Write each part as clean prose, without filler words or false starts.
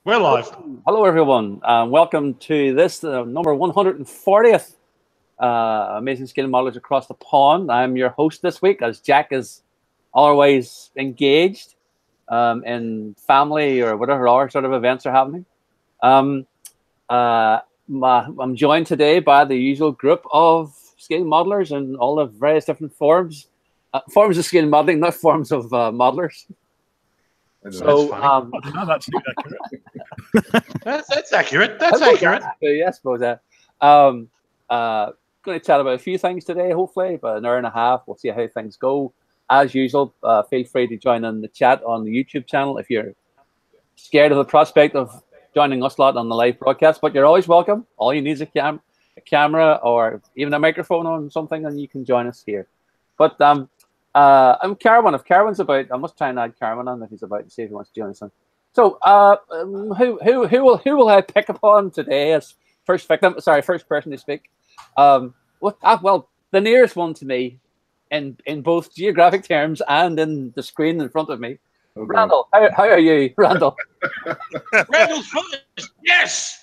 We're live. Hello, everyone. Welcome to this number 140th Amazing Scale Modelers Across the Pond. I'm your host this week, as Jack is always engaged in family or whatever other sort of events are happening. I'm joined today by the usual group of scale modelers in all the various different forms of scale modeling, not forms of modelers. So, no, that's accurate. that's accurate. That's accurate. Yeah, I suppose that. Going to chat about a few things today, hopefully, about an hour and a half. We'll see how things go. As usual, feel free to join in the chat on the YouTube channel if you're scared of the prospect of joining us lot on the live broadcast. But you're always welcome. All you need is a camera or even a microphone on something, and you can join us here. But I'm Carwin. If Carwin's about, I must try and add Carwin on if he's about to see if he wants to join us. So, who will I pick upon today as first victim? Sorry, first person to speak. Well, the nearest one to me, in both geographic terms and in the screen in front of me. Okay. Randall, how are you, Randall? Randall's first. Yes.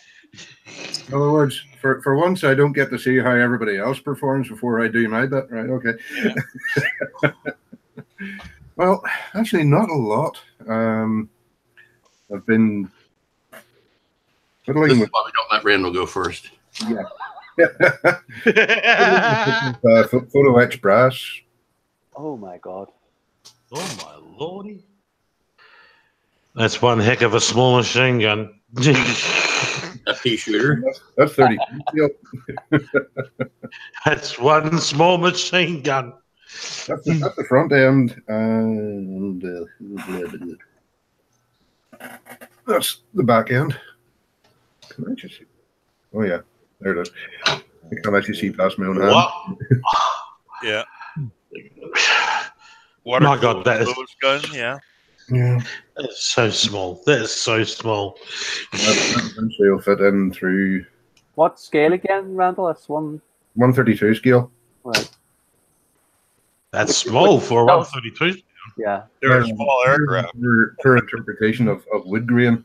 In other words, for once, I don't get to see how everybody else performs before I do my bit, right? Okay. Yeah. Well, actually, not a lot. I've been fiddling with. Why we don't let Randall go first. Yeah. Photo etch brass. Oh my God. Oh my lordy. That's one heck of a small machine gun. A pea shooter. That's 30. That's one small machine gun. That's the front end, and that's the back end. Can I just see? Oh yeah, there it is. I can actually see past my own hand. Yeah. My God, that is gun. Yeah. Yeah. That is so small. That is so small. That eventually will fit in through. What scale again, Randall? That's 132 scale. Right. That's small for 132. Yeah. They're a small aircraft. For interpretation of wood grain.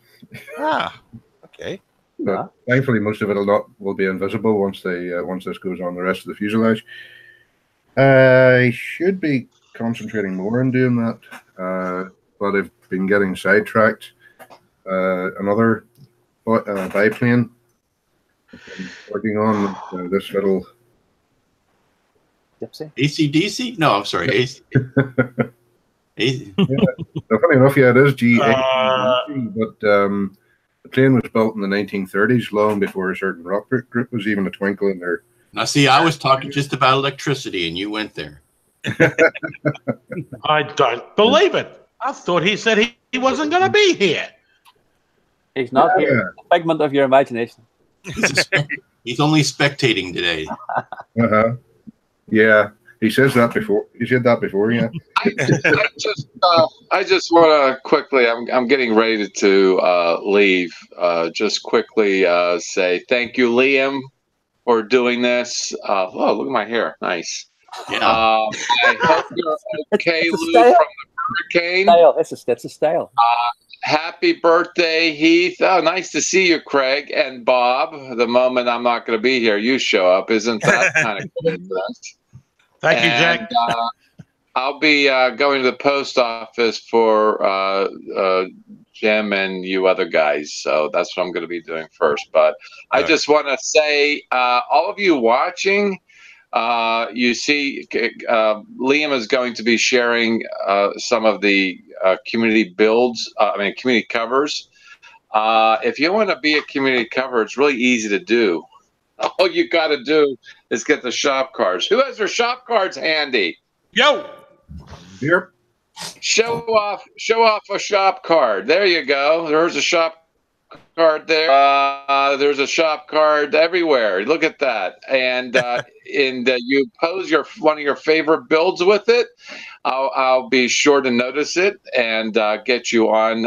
Ah. Okay. But Yeah. thankfully, most of it will be invisible once this goes on the rest of the fuselage. I should be concentrating more on doing that, but I've been getting sidetracked. Another biplane I've been working on this little Gypsy. ACDC? No, I'm sorry. AC. Yeah. So funny enough, yeah, it is GA, but the plane was built in the 1930s, long before a certain rock group was even a twinkle in there. Now, see, I was talking just about electricity, and you went there. I don't believe it. I thought he said he wasn't going to be here. He's not here. A figment of your imagination. He's only spectating today. Yeah, he says that before. He said that before, yeah. I just want to quickly. I'm getting ready to leave. Just quickly say thank you, Liam, for doing this. Oh, look at my hair. Nice. Yeah. I hope you're okay, Lou, style. from the hurricane. It's a style. Happy birthday, Heath. Oh, nice to see you, Craig and Bob. The moment I'm not going to be here, you show up. Isn't that kind of coincidence? Thank you, Jack. I'll be going to the post office for Jim and you other guys. So that's what I'm going to be doing first. But I just want to say, all of you watching, you see, Liam is going to be sharing some of the community builds, community covers. If you want to be a community cover, it's really easy to do. All you got to do is get the shop cards. Who has their shop cards handy? Yo. Yep. Show off a shop card. There you go. There's a shop card there. There's a shop card everywhere. Look at that. And you pose one of your favorite builds with it. I'll be sure to notice it and get you on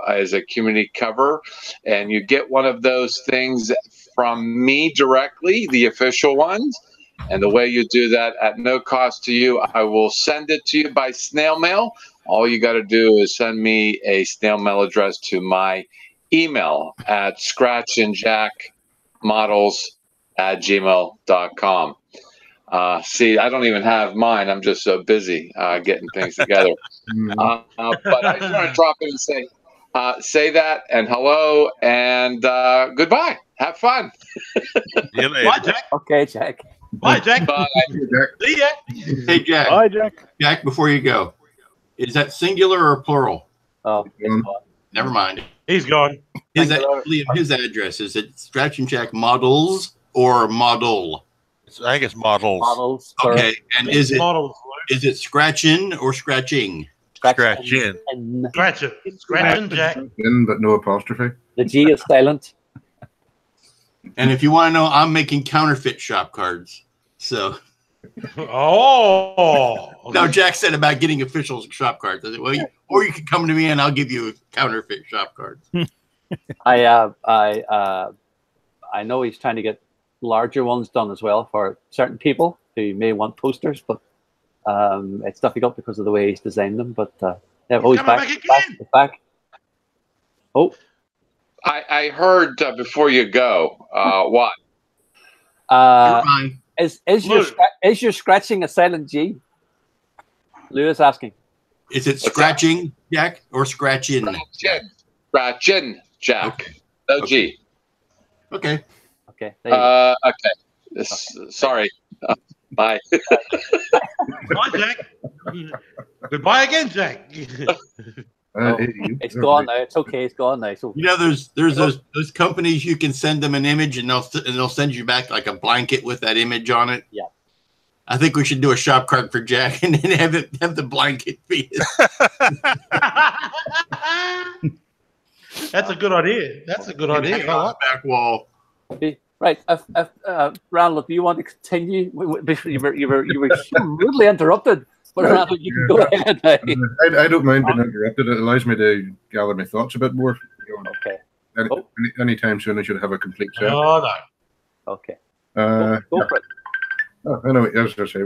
as a community cover. And you get one of those things from me directly, the official ones. And the way you do that at no cost to you, I will send it to you by snail mail. All you got to do is send me a snail mail address to my email at scratchandjackmodels@gmail.com. See, I don't even have mine. I'm just so busy getting things together. But I just want to drop in and say that and hello and goodbye. Have fun. See you later. Bye, Jack. Okay, Jack. Bye, Jack. Bye. See ya. Hey, Jack. Hi, Jack. Jack, before you go, is that singular or plural? Oh, it's gone. Never mind. He's gone. His, Thank you. his address, is it Scratch and Jack Models or Model? I think it's models. Models. Okay, and is it Models. scratching or scratching? Scratch in. And Scratch it. Scratching Jack. In, but no apostrophe. the G is silent. And if you want to know, I'm making counterfeit shop cards. So Oh. no, Jack said about getting official shop cards. I said, well, or you can come to me and I'll give you counterfeit shop cards. I know he's trying to get larger ones done as well for certain people who may want posters, but it's difficult because of the way he's designed them. But yeah, oh, he's coming back. back again. He's back. Oh, I heard before you go, what? Never mind. is Lou. your scratching a silent G? Lou is asking. Is it scratching, Jack, or scratching? Scratchin, Jack. No G. Okay. Okay. There you go. Okay. Sorry. Bye. Bye, Jack. Goodbye again, Jack. It's gone now. It's okay. It's gone now. So You know, there's those companies you can send them an image and they'll send you back like a blanket with that image on it. Yeah. I think we should do a shop card for Jack and then have the blanket be. That's a good idea. That's a good idea. I like Back wall. right. Randall, do you want to continue? You were rudely interrupted. But Randall, you can go ahead. I don't mind being interrupted. It allows me to gather my thoughts a bit more. Okay. Anytime soon, I should have a complete set. Oh, no. Okay. Uh, Go for it. oh, I know. As I say,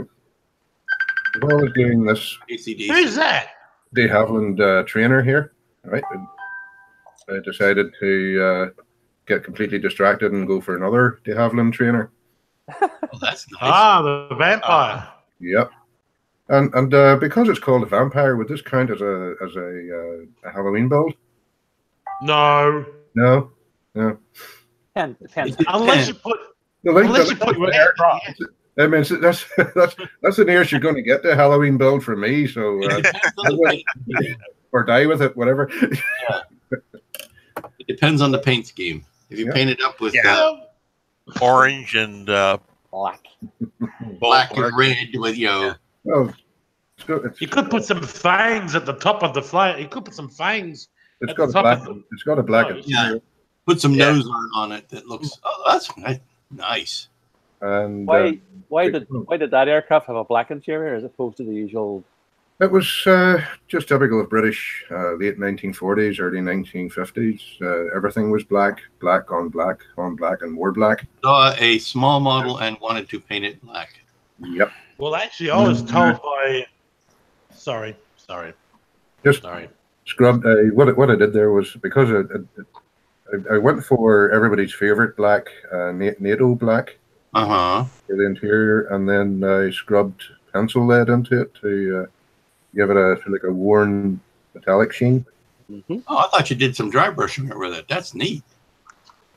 while I was doing this ACDC. Who's that? de Havilland trainer here, right? I decided to get completely distracted and go for another de Havilland trainer. Oh, that's nice. Ah, the vampire. Yep. And because it's called a vampire, would this count as a Halloween build? No. No. Depends. Unless you put. Unless you put I mean, that's the nearest you're going to get to Halloween build for me. So, or die with it, whatever. It depends on the paint scheme. If you paint it up with Orange and Black. black and red with Well, it's You could put some fangs at the top of the flame. You could put some fangs. it's at got the a top black. of the- It's got a black. Yeah. Put some nose art on it that looks. Oh, that's nice. And Why did that aircraft have a black interior as opposed to the usual? it was just typical of British late 1940s, early 1950s. Everything was black, black on black on black, and more black. Saw a small model and wanted to paint it black. Yep. Well, actually, I was told by. Sorry. Just Sorry. scrubbed. What I did there was because I went for everybody's favorite black, NATO black Uh-huh. for the interior, and then I scrubbed pencil lead into it to give it a worn metallic sheen. Mm-hmm. Oh, I thought you did some dry brushing with it. That's neat.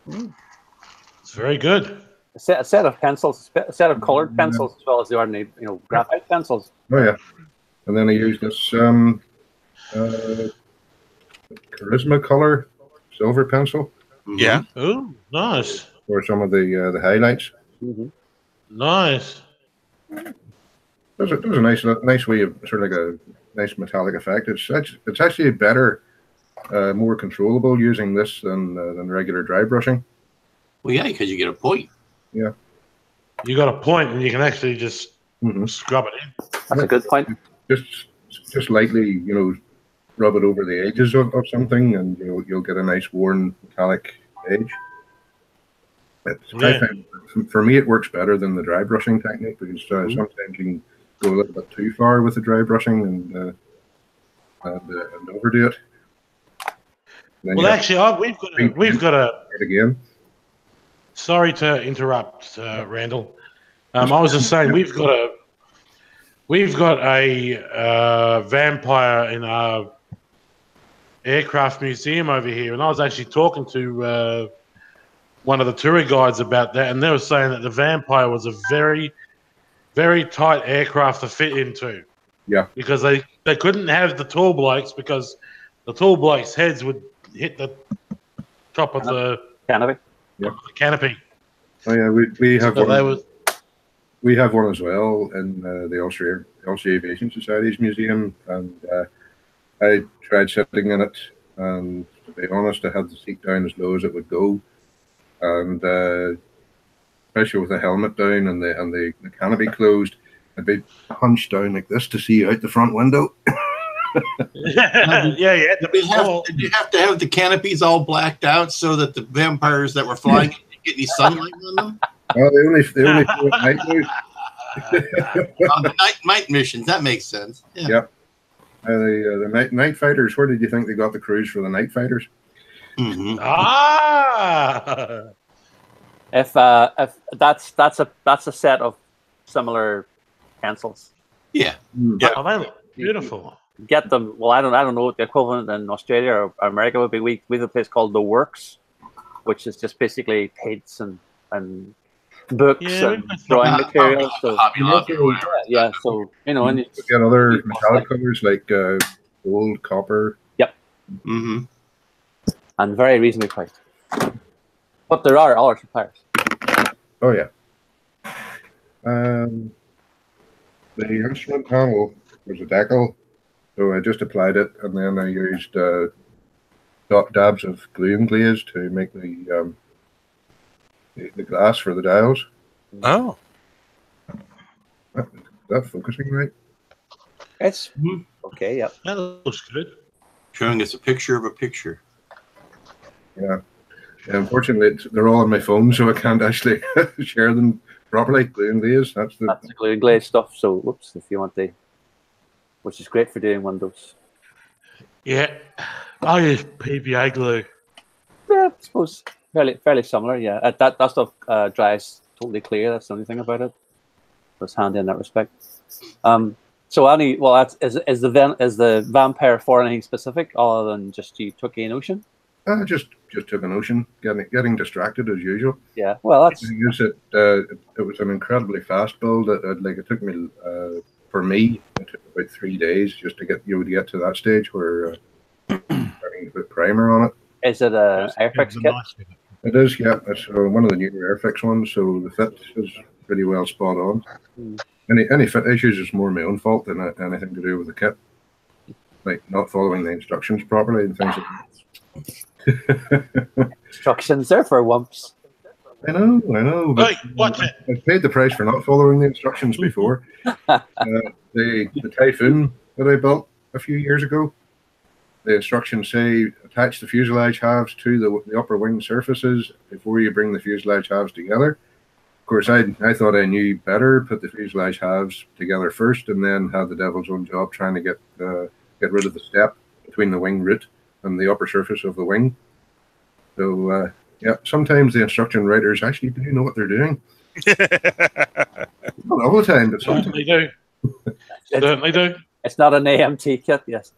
It's very good. A set of pencils, a set of colored pencils, as well as the ordinary, graphite pencils. Oh yeah, and then I used this charisma color silver pencil Mhm. yeah. Oh, nice. for some of the highlights. Mm-hmm. Nice. There's a nice way of sort of like a nice metallic effect. It's actually better, more controllable using this than regular dry brushing. Well, yeah, because you get a point. Yeah. You got a point, and you can actually just Mm-hmm. scrub it in. That's a good point. Just lightly, rub it over the edges of something, and you'll get a nice worn metallic edge. I find, for me, it works better than the dry brushing technique because sometimes you can go a little bit too far with the dry brushing and overdo it. Then Well, you have actually, we've got a. it again. Sorry to interrupt, Randall. I was just saying we've got a vampire in our aircraft museum over here, and I was actually talking to one of the tour guides about that, and they were saying that the vampire was a very, very tight aircraft to fit into. Yeah. Because they couldn't have the tall blokes because the tall blokes' heads would hit the top of the Canopy. canopy. Oh yeah, we have So one. We have one as well in the Austria Aviation Society's museum, and I tried sitting in it, and to be honest, I had the seat down as low as it would go, and especially with the helmet down and the canopy closed, I'd be hunched down like this to see out the front window. yeah. Did you have to have the canopies all blacked out so that the vampires that were flying didn't get any sunlight on them? Well, they only flew at night now. On the night missions, that makes sense. Yeah. Yep. The night fighters. Where did you think they got the crews for the night fighters? Mm-hmm. If that's a set of similar pencils. Yeah. Yeah. Oh, they look beautiful. Get them. Well, I don't know what the equivalent in Australia or America would be. We have a place called The Works, which is just basically paints and books and drawing materials. So Hobby Lobby or whatever. yeah. So and you get other metallic colors like gold, copper. Yep. Mm-hmm. And very reasonably priced. But there are other suppliers. Oh yeah. The instrument panel was a decal, so I just applied it, and then I used dabs of glue and glaze to make the glass for the dials. Oh. Is that focusing right? It's okay. Yep. That looks good. Showing us a picture of a picture. Yeah. Unfortunately, they're all on my phone, so I can't actually share them properly. Glue and glaze. That's the glue and glaze stuff. So, whoops, if you want the, which is great for doing windows. Yeah. I use PVA glue. Yeah, I suppose fairly similar. Yeah, that stuff dries totally clear. That's the only thing about it. It's handy in that respect. So Annie, well, is the vampire for anything specific other than just you took an ocean? just took an ocean, getting distracted as usual. Yeah, well, that's. The thing is that it was an incredibly fast build. It took me for me it took about 3 days just to get to that stage where starting to put primer on it. Is it a Airfix kit? It is, yeah. It's one of the new Airfix ones, so the fit is pretty well spot on. Any fit issues is more my own fault than anything to do with the kit, like not following the instructions properly and things like that. Instructions there for wumps. I know. But Hey, watch it. I've paid the price for not following the instructions before. The Typhoon that I built a few years ago, the instructions say attach the fuselage halves to the upper wing surfaces before you bring the fuselage halves together. Of course, I thought I knew better, put the fuselage halves together first, and then had the devil's own job trying to get rid of the step between the wing root and the upper surface of the wing. So, yeah, sometimes the instruction writers actually do know what they're doing. Not all the time, but sometimes. Certainly do. Certainly do. It's not an AMT kit, yes.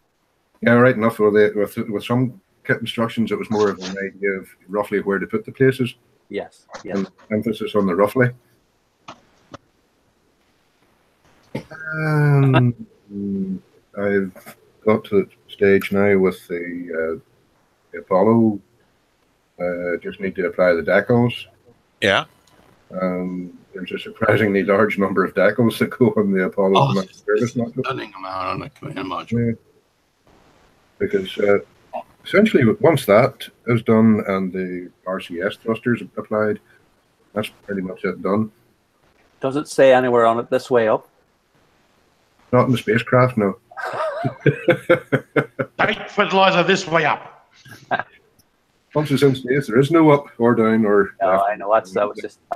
Yeah, right enough. With some kit instructions, it was more of an idea of roughly where to put the places. Yes. And emphasis on the roughly. I've got to the stage now with the Apollo. Just need to apply the decals. Yeah. There's a surprisingly large number of decals that go on the Apollo command service module. Stunning amount on the command module. Yeah. Because essentially, once that is done and the RCS thrusters applied, that's pretty much it done. Does it say anywhere on it this way up? Not in the spacecraft, no. Take fertilizer this way up. Once it's in space, there is no up or down or. No, left. I know I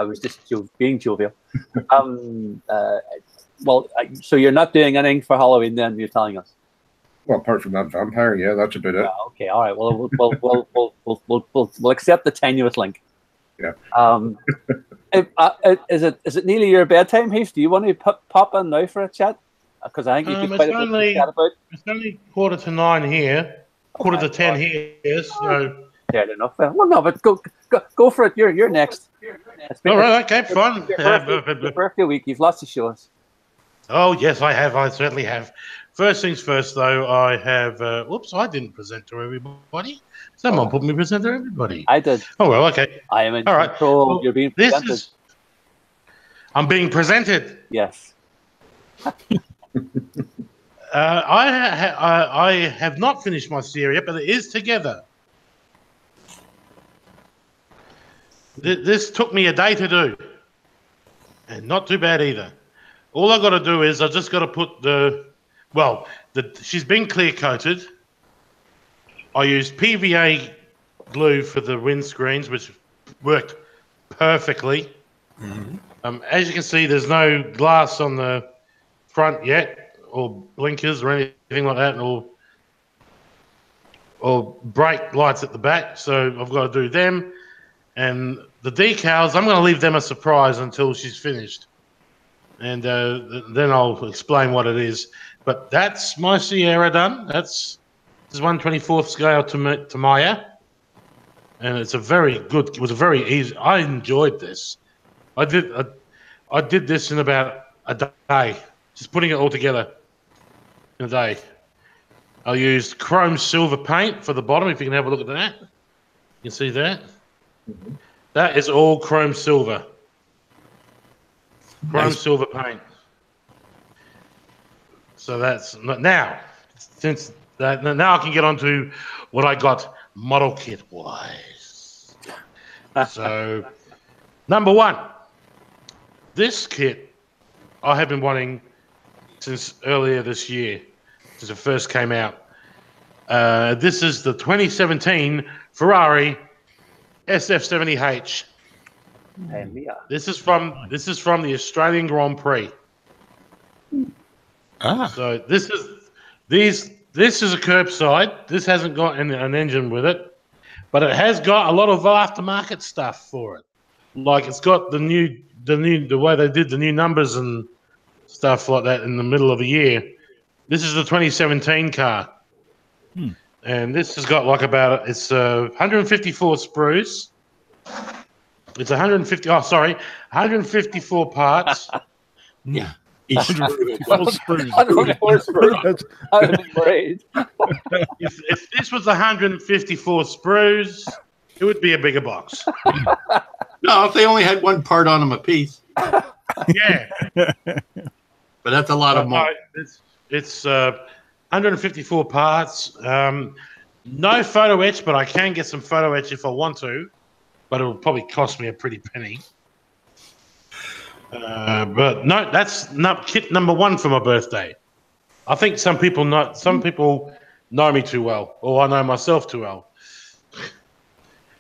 was just being jovial. Well, so you're not doing anything for Halloween then? You're telling us. Well, apart from that vampire, yeah, that's about it. Okay, all right. Well, we'll accept the tenuous link. Yeah. Is it nearly your bedtime, Heath? Do you want to pop in now for a chat? Because I think you could quite a bit to chat about. It's only 8:45 here, quarter to 10 here. So fair enough. Well, no, but go for it. You're next. All right, okay, fun. Your birthday week. You've lots to show us. Oh yes, I have. I certainly have. First things first, though, I have. Whoops, I didn't present to everybody. Someone put me present to everybody. I did. Oh well, okay. I am in All right. control. Well, You're being presented. I'm being presented. Yes. I have not finished my series yet, but it is together. This took me a day to do, and not too bad either. All I got to do is I just got to put she's been clear coated. I used PVA glue for the windscreens, which worked perfectly. Mm-hmm. As you can see, there's no glass on the front yet, or blinkers or anything like that, or brake lights at the back. So I've got to do them. And the decals, I'm going to leave them a surprise until she's finished. And then I'll explain what it is. But that's my Sierra done. This is 1/24th scale to Maya. And it was a very easy. I enjoyed this. I did this in about a day, just putting it all together in a day. I used chrome silver paint for the bottom, if you can have a look at that. You can see that. Mm-hmm. That is all chrome silver. Silver paint. So that's now. Now I can get on to what I got model kit wise. So, number one, this kit I have been wanting since earlier this year, since it first came out. This is the 2017 Ferrari SF70H. This is from the Australian Grand Prix. So this is a curbside. This hasn't got an engine with it, but it has got a lot of aftermarket stuff for it. Like it's got the way they did the new numbers and stuff like that in the middle of the year. This is the 2017 car, and this has got 154 sprues. It's 154 parts. Yeah. If this was 154 sprues, it would be a bigger box. No, if they only had one part on them a piece. Yeah. But that's a lot of money. It's 154 parts. No photo etch, but I can get some photo etch if I want to. But it will probably cost me a pretty penny. But no, that's not kit number one for my birthday. I think some people know me too well, or I know myself too well.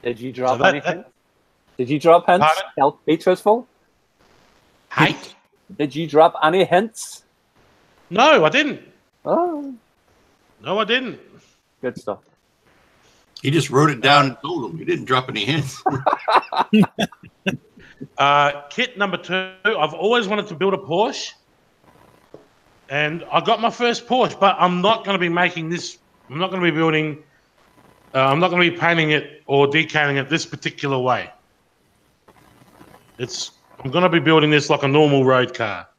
Did you drop anything? Did you drop hints? Be truthful. Hate? Did you drop any hints? No, I didn't. Oh. No, I didn't. Good stuff. He just wrote it down and told them. He didn't drop any hints. Kit number two, I've always wanted to build a Porsche. And I got my first Porsche, but I'm not going to be making this. I'm not going to be building. I'm not going to be painting it or decaling it this particular way. I'm going to be building this like a normal road car.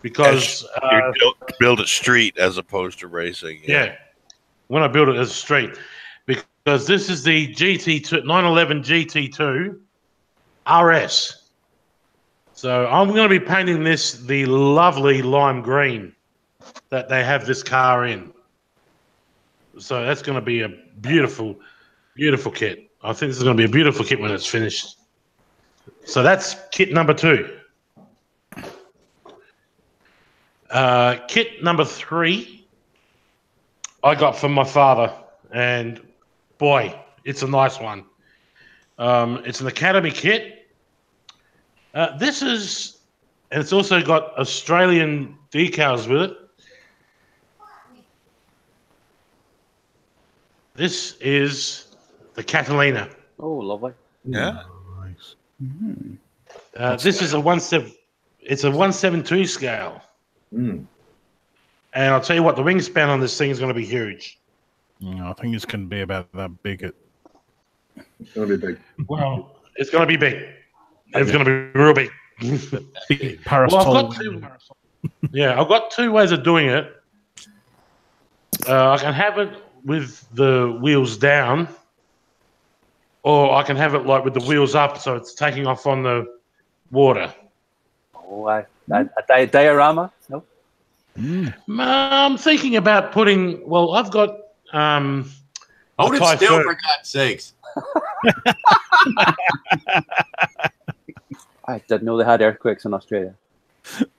Because you build it street as opposed to racing. Yeah. When I build it as a street. Because this is the GT2 911 GT2 RS. So I'm going to be painting this the lovely lime green that they have this car in. So that's going to be a beautiful, beautiful kit. I think this is going to be a beautiful kit when it's finished. So that's kit number two. Kit number three, I got from my father, and boy, it's a nice one. It's an Academy kit. And it's also got Australian decals with it. This is the Catalina. Oh, lovely. Yeah. Nice. This is a 1/7. It's a 1/7.2 scale, Mm. and I'll tell you what, the wingspan on this thing is going to be huge. I think it's going to be about that big. It's going to be big. Well, it's going to be big. It's going to be real big. Big parasol. Well, I've got two. Yeah, I've got two ways of doing it. I can have it with the wheels down, or I can have it like with the wheels up, so it's taking off on the water. Oh, a diorama? No. I'm thinking about putting. Well, I've got. Hold it still, typhoon. for God's sakes. I didn't know they had earthquakes in Australia.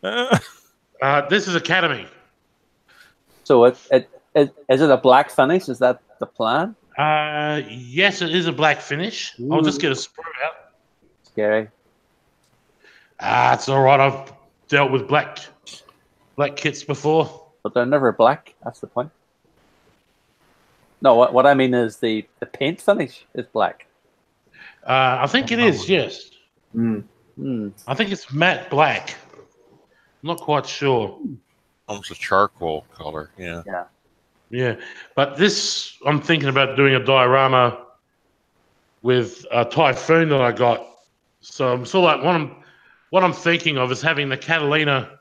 This is Academy. So is it a black finish? Is that the plan? Yes, it is a black finish. I'll just get a sprue out. Scary. It's all right. I've dealt with black kits before. But they're never black. That's the point. No, what I mean is the paint finish is black. I think it is. Yes. Mm. I think it's matte black. I'm not quite sure. Almost a charcoal color. Yeah. Yeah, but this, I'm thinking about doing a diorama with a Typhoon that I got. So I'm sort of like what I'm thinking of is having the Catalina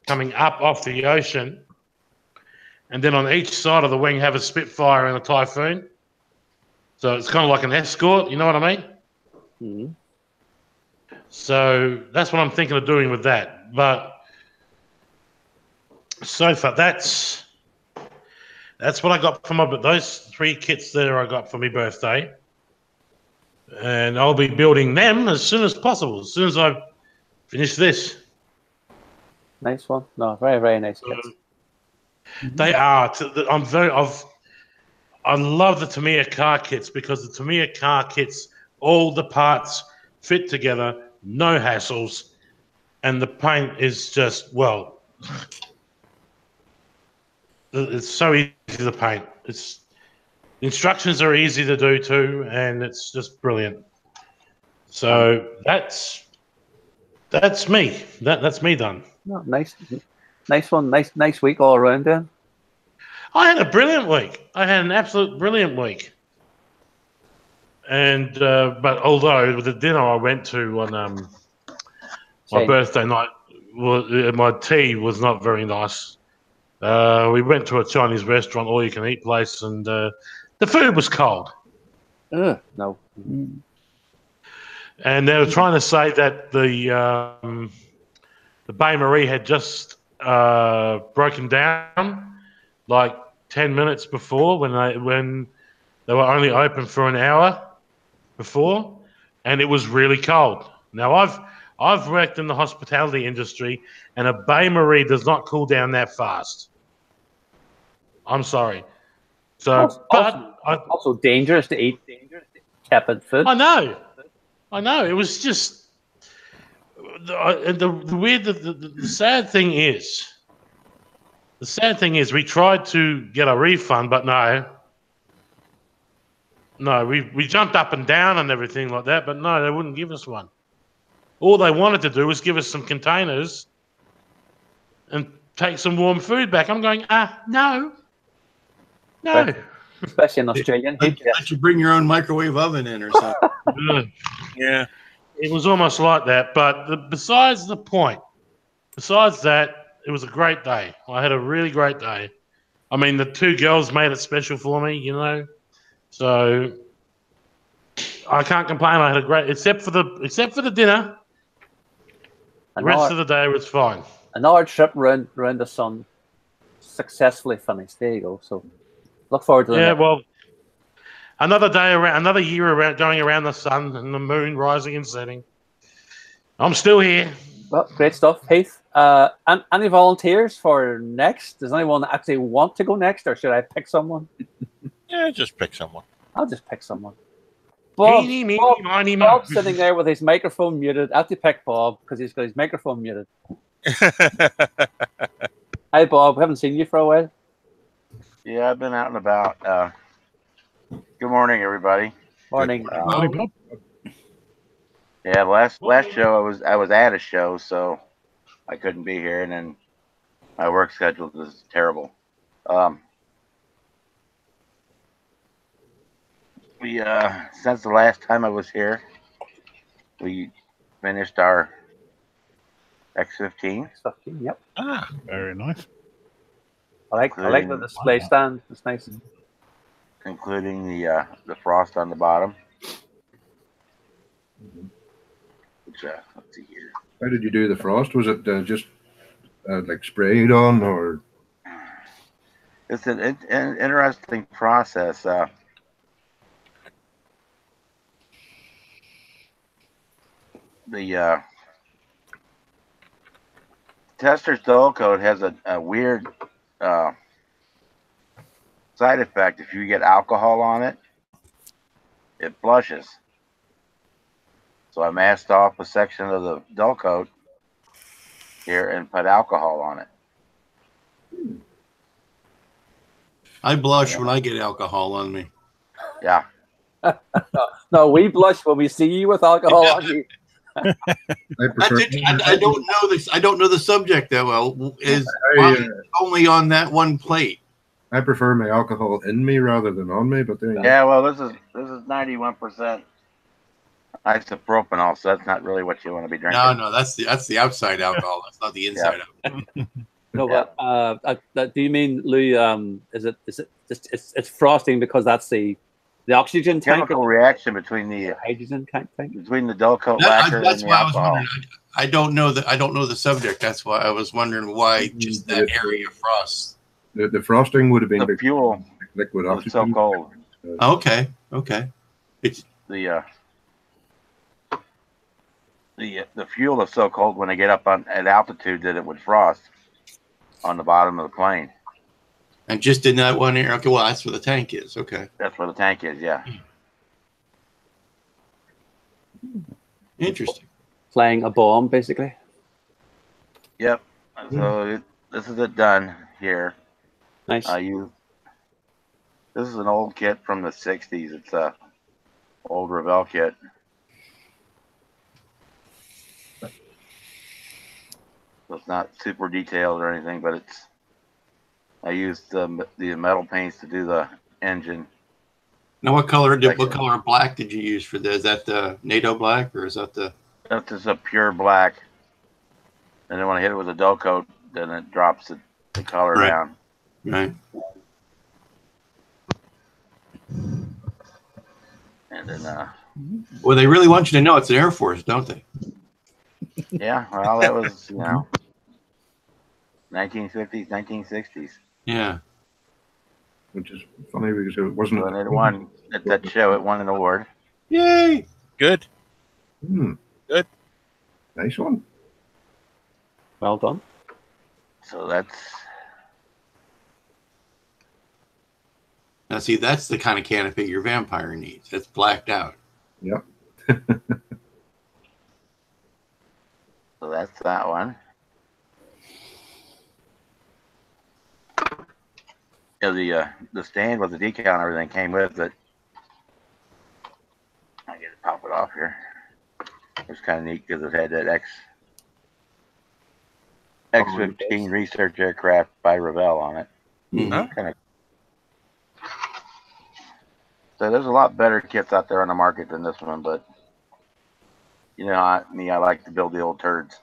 coming up off the ocean, and then on each side of the wing have a Spitfire and a Typhoon. So it's kind of like an escort. You know what I mean? Mm-hmm. So that's what I'm thinking of doing with that. But so far, that's what I got for those 3 kits there I got for my birthday. And I'll be building them as soon as possible, as soon as I finish this. Nice one. No, very, very nice kits. They are. I love the Tamiya car kits because the Tamiya car kits, all the parts fit together, no hassles, and the paint is just, well, it's so easy to paint. The instructions are easy to do too, and it's just brilliant. So that's me. That's me done. No, nice one. Nice week all around. Then I had a brilliant week. I had an absolute brilliant week. And but although with the dinner I went to on my birthday night, my tea was not very nice. We went to a Chinese restaurant, all you can eat place, and the food was cold. No. And they were trying to say that the Bain Marie had just broken down like 10 minutes before when they were only open for an hour before, and it was really cold. Now I've worked in the hospitality industry, and a Bain Marie does not cool down that fast. I'm sorry. So, also dangerous to eat tepid food. I know. It was just the weird. The sad thing is, we tried to get a refund, but no, we jumped up and down and everything like that, but no, they wouldn't give us one. All they wanted to do was give us some containers and take some warm food back. I'm going, no. Especially in Australian. Let you bring your own microwave oven in or something. Yeah. It was almost like that. But besides that, it was a great day. I had a really great day. I mean, the 2 girls made it special for me, you know. So I can't complain. I had a great, except for the dinner. The rest of the day was fine. Another trip around the sun successfully finished. There you go. So look forward to that. Yeah, well, another year around going around the sun and the moon rising and setting. I'm still here. Well, great stuff, Heath. And any volunteers for next? Does anyone actually want to go next, or should I pick someone? Yeah, just pick someone. I'll just pick someone. Bob, Eeny, meeny, miny, mo. Bob's sitting there with his microphone muted. I have to pick Bob because he's got his microphone muted. Hi, Bob. We haven't seen you for a while. Yeah, I've been out and about. Good morning, everybody. Morning. Howdy, Bob. Yeah, last show I was at a show, so I couldn't be here, and then my work schedule was terrible. We since the last time I was here, we finished our X15, Yep. Ah, Very nice. I like the display stand. It's nice. including the frost on the bottom. Which let's see here. How did you do the frost? Was it just like sprayed on, or? It's an interesting process. The tester's dull coat has a weird side effect. If you get alcohol on it, it blushes. So I masked off a section of the dull coat here and put alcohol on it. I blush when I get alcohol on me. Yeah. No, we blush when we see you with alcohol on you. I prefer. I don't know this. I don't know the subject that well. Is only on that one plate. I prefer my alcohol in me rather than on me, but then Yeah. Well, this is 91% isopropanol, so that's not really what you want to be drinking. No, that's the outside alcohol. That's not the inside alcohol. No, but do you mean, Lou? Is it just it's frosting because that's the oxygen tank? Chemical reaction between the hydrogen tank between the dull coat lacquer and That's the why I was alcohol. wondering. I don't know the subject. That's why I was wondering why just that area frost. the frosting would have been The fuel liquid was oxygen. so cold. Okay. It's The fuel is so cold when they get up at altitude that it would frost on the bottom of the plane. and just in that one area. Okay, well that's where the tank is. Okay, That's where the tank is. Yeah. interesting. playing a bomb, basically. Yep. So this is it done here. Nice. This is an old kit from the '60s. It's a old Revell kit. So it's not super detailed or anything, but I used the metal paints to do the engine. Now, what color black did you use for this? Is that the NATO black or is that the? That's just a pure black. And then when I hit it with a dull coat, then it drops the color Right. down. Right. And then Well, they really want you to know it's an Air Force, don't they? yeah, well, that was 1950s, 1960s. Yeah. Which is funny because it wasn't. When it won at that show, it won an award. Yay! good. Good. Nice one. Well done. So that's Now, see, that's the kind of canopy your vampire needs. It's blacked out. Yep. so that's that one. Yeah, the stand with the decal and everything came with it. I get to pop it off here. It's kind of neat because it had that X-15 research aircraft by Revell on it. Mhm. Kind of. So there's a lot better kits out there on the market than this one, but you know, I like to build the old turds.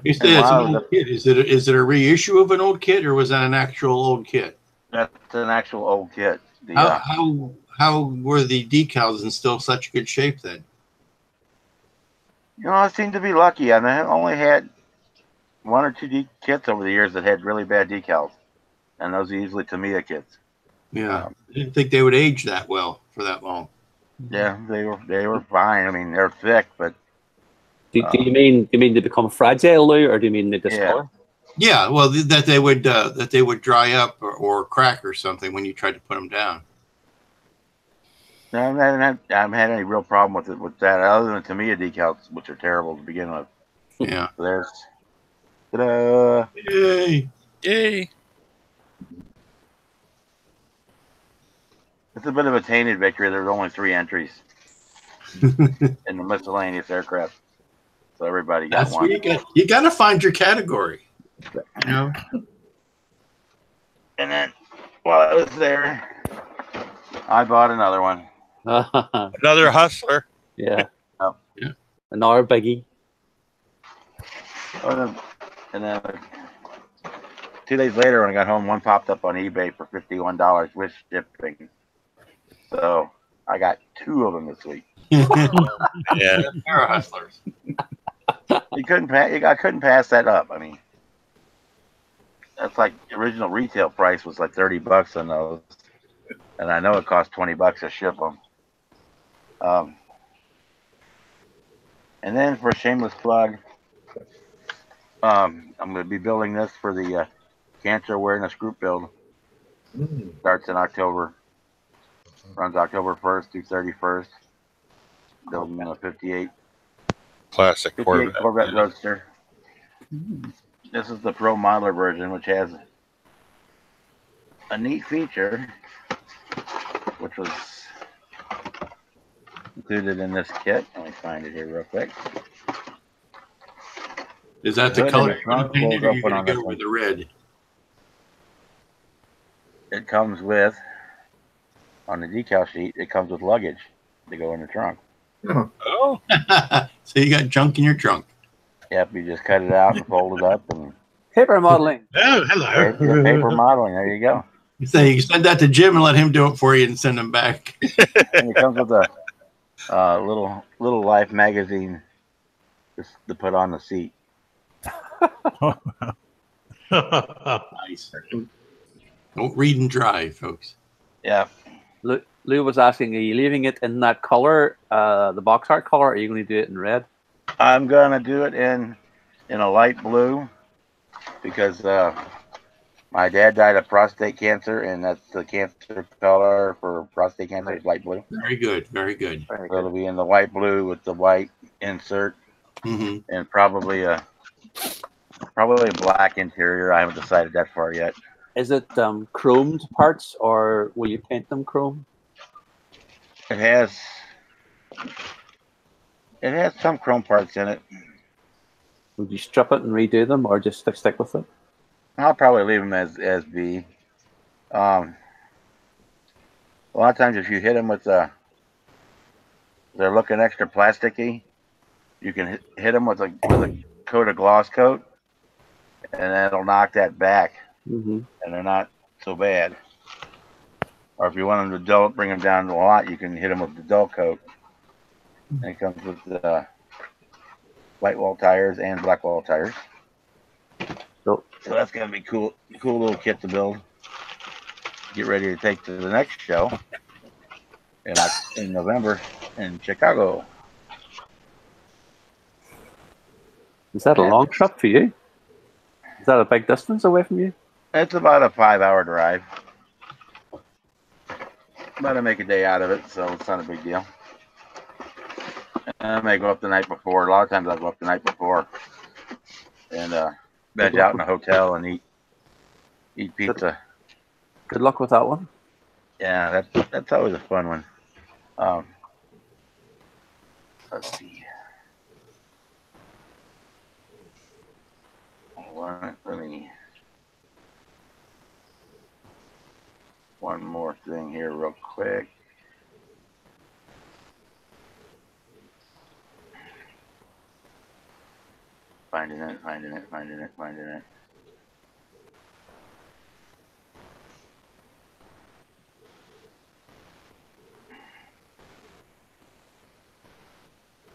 You said it's an old kit. Is it a reissue of an old kit, or was that an actual old kit? That's an actual old kit. How were the decals in still such good shape then? You know, I seem to be lucky. I mean, I only had one or two kits over the years that had really bad decals, and those are usually Tamiya kits. Yeah, I didn't think they would age that well for that long. Yeah, they were fine. I mean, they're thick, but Do you mean they become fragile, Lou, or do you mean they discolor? Yeah, well, that they would dry up or crack or something when you tried to put them down. No, I haven't had any real problem with that, other than Tamiya decals, which are terrible to begin with. Yeah. So there's, ta-da! Yay! Yay. It's a bit of a tainted victory. There's only 3 entries in the miscellaneous aircraft, so everybody got That's one. what you got to find your category. You know. And then while I was there, I bought another one. Another hustler. Yeah. Oh. Yeah. Another biggie. And then 2 days later, when I got home, one popped up on eBay for $51 with shipping. So I got 2 of them this week. Yeah. They're hustlers. I couldn't pass that up. I mean, that's like the original retail price was like $30 on those, and I know it cost $20 to ship them. And then for a shameless plug, I'm going to be building this for the cancer awareness group build. Starts in October, runs October 1st through 31st. Building in a 58 Classic Corvette. Corvette Roadster. This is the Pro Modeler version, which has a neat feature, which was included in this kit. Let me find it here real quick. Is that the hood color in the you're going to trunk paint it, folds or you're open going on to this go with one. the red? It comes with, on the decal sheet, it comes with luggage to go in the trunk. Oh. So you got junk in your trunk. Yep, you just cut it out and fold it up and Paper modeling. Oh, hello. paper modeling. There you go. So you can send that to Jim and let him do it for you and send them back. And it comes with a little Life magazine just to put on the seat. Nice. Don't read and drive, folks. Yeah. Lou was asking, are you leaving it in that color, the box art color, or are you going to do it in red? I'm gonna do it in a light blue because my dad died of prostate cancer, and that's the cancer color for prostate cancer is light blue. Very good. Very good. Very So it'll good. be in the white blue with the white insert Mm-hmm. and probably a black interior. I haven't decided that far yet. Is it chromed parts, or will you paint them chrome? It has some chrome parts in it. Would you strip it and redo them, or just stick with it? I'll probably leave them as B. A lot of times, if you hit them with they're looking extra plasticky, you can hit them with a coat of gloss coat, and that'll knock that back, and they're not so bad. Or if you want them to dull, bring them down a lot, you can hit them with the dull coat. And it comes with white wall tires and black wall tires. So that's gonna be cool little kit to build. Get ready to take to the next show in November in Chicago. Is that a long trip for you? Is that a big distance away from you? It's about a 5-hour drive. But I make a day out of it, so it's not a big deal. I may go up the night before. A lot of times I'll go up the night before and veg out in a hotel and eat pizza. Good luck with that one. Yeah, that's always a fun one. Let's see. Let me. One more thing here, real quick. Finding it.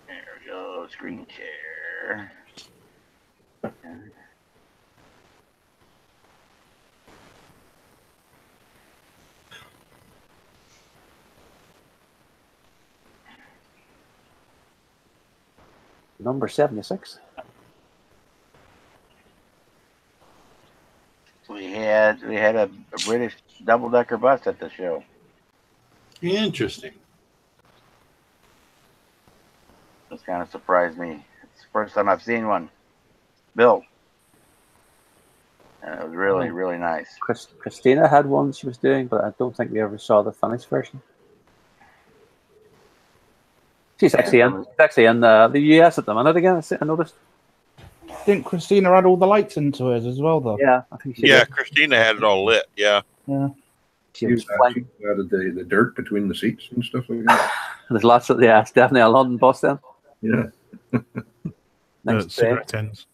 There we go, screen share. Number 76. We had a British double-decker bus at the show. Interesting. This kind of surprised me. It's the first time I've seen one built. And it was really, really nice. Christina had one she was doing, but I don't think we ever saw the finished version. She's actually in the US at the minute again. I noticed. Didn't Christina add all the lights into hers as well, though? Yeah, I think she Yeah, did. Christina had it all lit. Yeah. Yeah. She was flying. Added the dirt between the seats and stuff like that. There's lots of it's definitely a London bus then. Yeah. Next cigarette tins.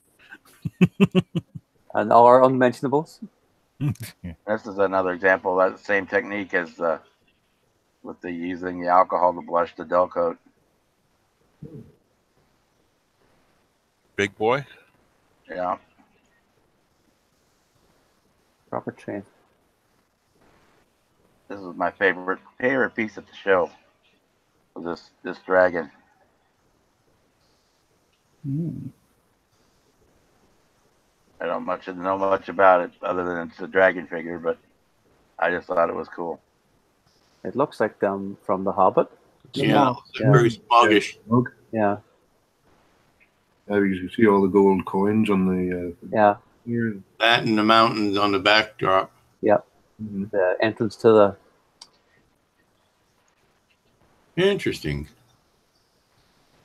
And all our unmentionables. This is another example of that same technique as with the using the alcohol to blush the dull coat. Big boy. Yeah. Proper train. This is my favorite piece of the show. Was this dragon. I don't know much about it other than it's a dragon figure, but I just thought it was cool. It looks like from The Hobbit. Yeah, very smuggish. Yeah. You can see all the gold coins on the yeah. Here. That and the mountains on the backdrop. Yep. Mm-hmm. The entrance to the. Interesting.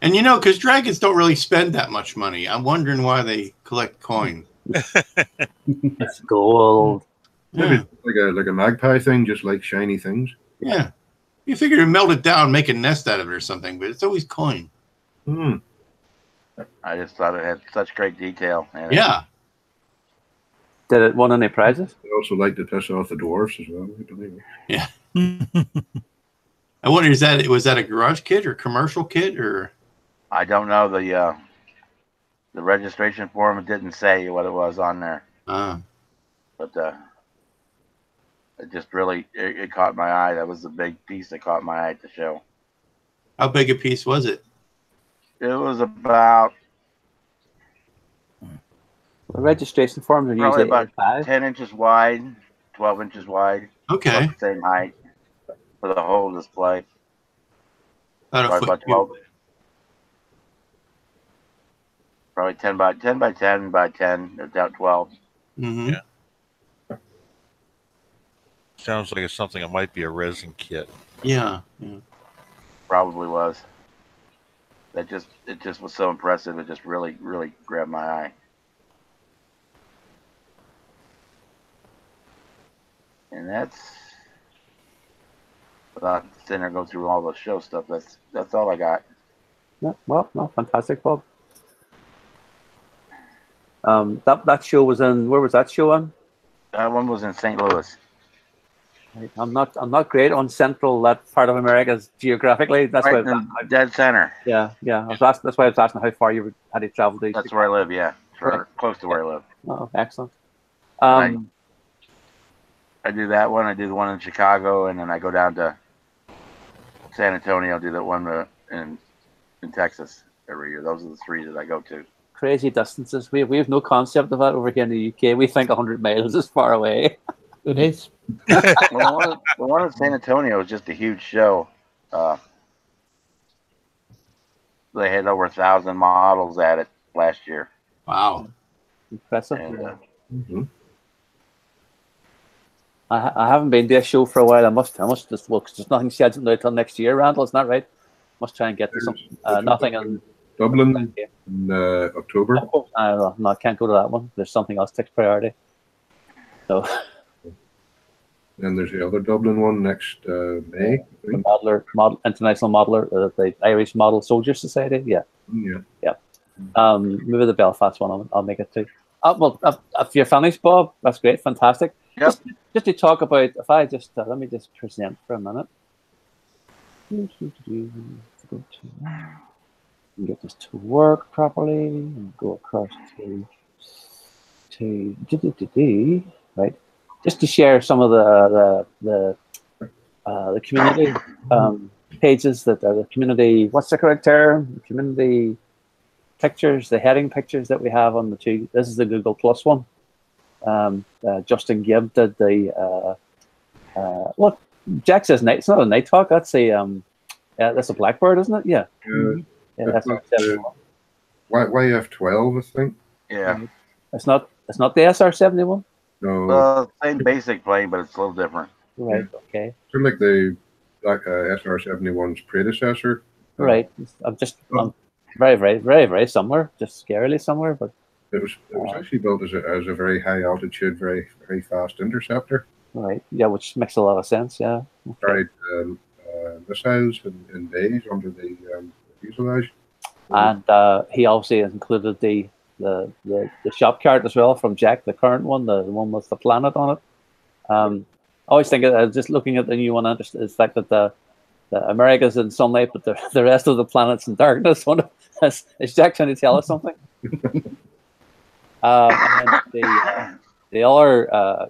And you know, because dragons don't really spend that much money. I'm wondering why they collect coin. It's gold. Maybe like a magpie thing, just like shiny things. Yeah. You figure to melt it down, make a nest out of it or something, but it's always coin. Hmm. I just thought it had such great detail. And yeah. Did it win any prizes? They also like to piss off the dwarfs as well. Yeah. I wonder, was that a garage kit or commercial kit or? I don't know. The registration form didn't say what it was on there. But it just really it caught my eye. That was the big piece that caught my eye at the show. How big a piece was it? It was about the registration forms are probably usually about 10 inches wide, 12 inches wide. Okay. About the same height for the whole display. About 12. Probably 10 by 10 by 10 by 10, about 12. Mm-hmm. Yeah. Sounds like it's something that might be a resin kit. Yeah. Yeah. Probably was. It just was so impressive. It just really grabbed my eye. And that's without sitting there go through all the show stuff. That's all I got. Yeah, well, no, fantastic, Bob. That show was in. Where was that show on? That one was in St. Louis. Right. I'm not great on central that part of America geographically. That's right why in dead center. Yeah. That's why I was asking how far you had to travel to. That's where I live. Yeah, Right. Close to where I live. Oh, excellent. I do that one. I do the one in Chicago, and then I go down to San Antonio. Do that one in Texas every year. Those are the three that I go to. Crazy distances. We have no concept of that over here in the UK. We think 100 miles is far away. It is. Well, the one in San Antonio was just a huge show. They had over 1,000 models at it last year. Wow. Impressive. And, I haven't been to a show for a while. I must just look. There's nothing scheduled until next year, Randall. Isn't that right? Must try and get to something. Nothing in Dublin in October. No, I can't go to that one. There's something else takes priority. So. And there's the other Dublin one next May. The International Modeler, the Irish Model Soldier Society. Yeah. Yeah. Maybe the Belfast one. I'll make it too. Well, if you're finished, Bob, that's great, fantastic. Yep. Just to talk about, if I just let me just present for a minute. Get this to work properly and go across to right. Just to share some of the community pages that are the community. What's the correct term? The community pictures, the heading pictures that we have on the two. This is the Google Plus one. Justin Gibb did the what? Jack says night. It's not a Nighthawk. That's a Blackbird, isn't it? Yeah. Yeah, that's YF12, I think. Yeah. It's not the SR-71. No, Same basic plane, but it's a little different. Right. Okay. sort of like the SR-71's predecessor. Right. I'm very similar, just scarily similar, but It was actually built as a very high altitude, very fast interceptor. right. Yeah, which makes a lot of sense. Yeah. Okay. Carried missiles in bays under the fuselage. And he obviously included the shop cart as well from Jack, the current one, the one with the planet on it. I always think just looking at the new one, it's the fact that the America's in sunlight, but the rest of the planet's in darkness. Is Jack trying to tell us something? And then the other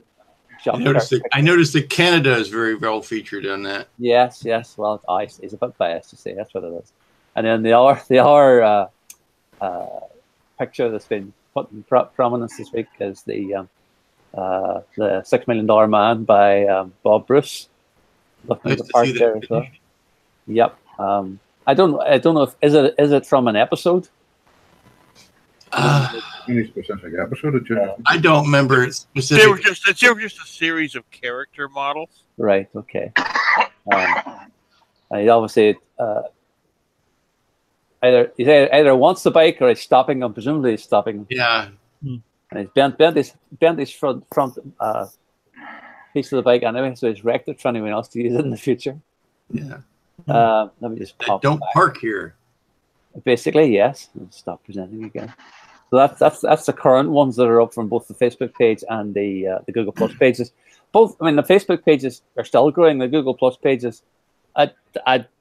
shop I noticed that Canada is very well featured on that. Yes. Well, he's a bit biased to say that's what it is. And then the other picture that's been put in prominence this week is the $6 Million Man by Bob Bruce. Looking Nice at the to part see that. there as well. Yep. I don't know if is it from an episode. Any specific episode? I don't remember it specifically. They were just a series of character models. Right. Okay. And he obviously either wants the bike or he's stopping him. Presumably he's stopping him. Yeah. And he's bent his front piece of the bike anyway, so he's wrecked it for anyone else to use it in the future. Yeah. Let me just pop Don't back. park here. Basically, yes. Stop presenting again. So that's the current ones that are up from both the Facebook page and the Google Plus pages. Both, I mean, the Facebook pages are still growing. The Google Plus pages, to